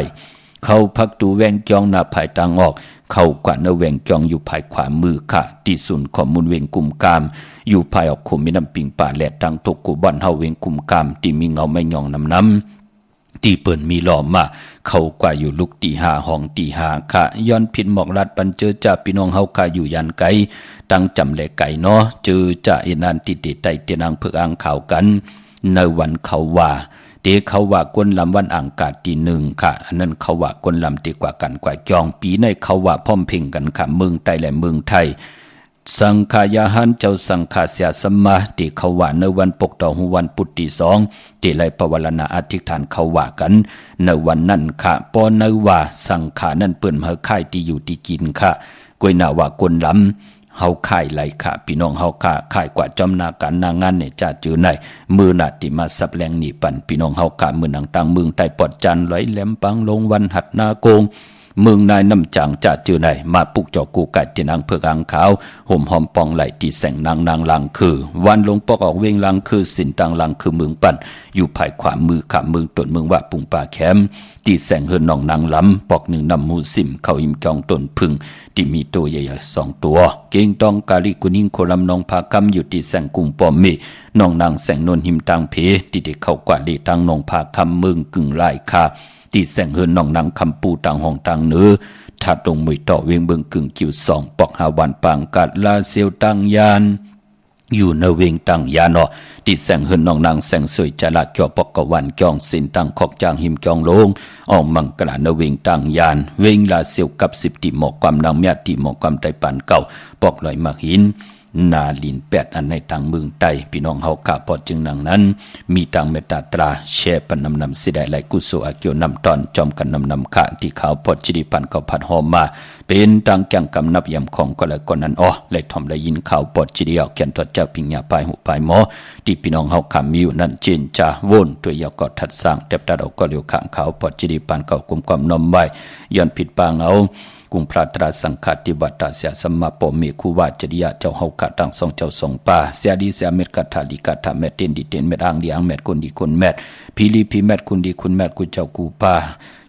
B: เขาพักตูแวงจองหน้าภายตางออกเข้ากว่าเนแวงจองอยู่ภายขวามือค่ะที่ศูนย์ข้อมูลเวียงกุมกามอยู่ภายออกคุมมีน้ำปิงป่าแหลดดังตกกูบ่อนเฮาเวียงกุมกามที่มีเงาไม่ยองน้ำที่เปิ่นมีหล่อมาเข้ากว่าอยู่ลุกตี5ห้องตี5ค่ะย้อนผิดหมอกลัดปันเจอจ่าพี่น้องเฮาค่ะอยู่ยันไกตั้งจำแลไก่เนาะเจอจ่าเอนันติเตไตเตนางเพิกอ่างข่าวกันในวันเขาว่าเดเขาว่ากวนลำวันอ่างกาดที่1ค่ะอันนั้นเขาว่ากวนลำตีกว่ากันกว่าจองปีในเขาว่าพร้อมเพ่งกันค่ะเมืองไทยและเมืองไทยสังขายาหันเจ้าสังขาเสียสมมาที่เขาว่าในวันปกต่อหูวันปุตติ2ที่ไลปวารณาอธิษฐานเขาว่ากันในวันนั้นค่ะปอในว่าสังขานั้นเปิ่นเฮาค่ายที่อยู่ที่กินค่ะกวยนาว่ากวนลำเฮาค่ายไหลค่ะพี่น้องเฮาค่ะค่ายกว่าจอมนาการนางานเนี่ยจะเจอในมือนาติมาสับแรงหนีปันพี่น้องเฮาค่ะมือหนังตังเมืองใต้ปอดจันไหลแหลมปังลงวันหัดนาโกงเมืองนายน้ำจางจะเจอในมาปุกจอกูไก่ที่นางเผือกอ่างขาวห่มหอมปองไหลที่แสงนางลังคือวันลงปอกออกเวงลังคือสินตังลังคือเมืองปั่นอยู่ภายขวามือขาเมืองต้นเมืองว่าปุงป่าแคมที่แสงเฮือนนองนางล้ำปอกหนึ่งนำหูสิมเข้าหิมจองต้นพึ่งที่มีตัวใหญ่ๆ2ตัวเก่งตองกาลิกุนิงโคลำนองพากำอยู่ที่แสงกุมปอมเมนองนางแสงนนหิมตังเพที่ได้เข้ากว่าดีตังนองพากำเมืองกึ่งลายคาที่แสงเฮือนนองนางคำปูต่างห้องต่างเนื้อถัดลงมือต่อเวียงเบิงกึ่งคิว2ปอกหาวันปางกัดลาเซียวตังยานอยู่ในเวงตังยานอที่แสงเฮือนนองนางแสงสวยจะละเกี่ยวปอกกวันจองสินตังขอกจางหิมจองลงออกมังกลาในเวงตังยานเวงลาเซียวกับ10ติหมอกความนางเมียติหมอกความไตปันเก่าปอกลอยมักหินนาลิน8อันในตังเมืองไต้พี่น้องเฮาข้าพอจึงนังนั้นมีตังเมตตาตราแช่ปันนำสิได้ไหลกุโสอาเกียวนำตอนจอมกันนำขะที่ขาวพอจิริปันก็ผัดหอมมาเป็นตังแกงกำนับยำของก็แล้วก็นั้นเลยทอมได้ยินข่าวปอดจิริเอาเขียนตัวเจ้าปิญญาปลายหูปลายหมอที่พี่น้องเฮาข้ามีอยู่นั้นเจนจ่าวนตัวยาวก็ทัดสร้างเต็บตาเราก็เลียวข้างขาวปอดจิริปันเก่ากุมความนอมไว้ย้อนผิดปางเอากุมพระตราสังฆติบัตตาเสียสมมาปอมีคูวาจริยะเจ้าเฮากัดตั้ง2เจ้า2ป่าเสียดีเสียเม็ดกัดทาดีกัดทาเม็ดเต้นดีเต้นเม็ดอ่างดีอ่างเม็ดคนดีคนแม็ดพีลีพีเม็ดคุณดีคุณแม็ดกูเจ้ากูป่า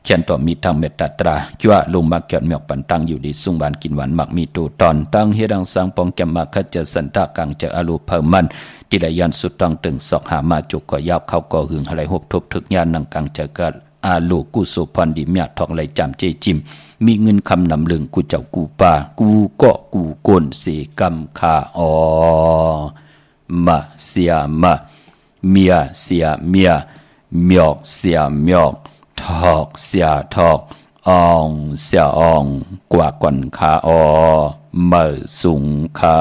B: เขียนต่อมีทางเม็ดตาตราจั่วลงมาเกี่ยวเมียกปันตั้งอยู่ดีสุงบานกินหวานมักมีตูตอนตั้งเฮดังสังปองแกมมาคัจเจสันตะกังเจออรูเพิ่มมันติได้ยันสุดตังตึงศอกหามาจุกก็ยาวเข้าก็หึงอะไรหบทบทึกญาณนังกังเจอกัดอาลูกุสุพันดิเมียทองไหลจำเจจิมมีเงินคำนำลึงกูเจ้ากูป่ากูก็กูกนเสกำคามาเสียมาเมียเสียเมียเมียกเสียเมียกทอกเสียทอกอองเสียอองกว่าก่อนคาเมื่อสุงคา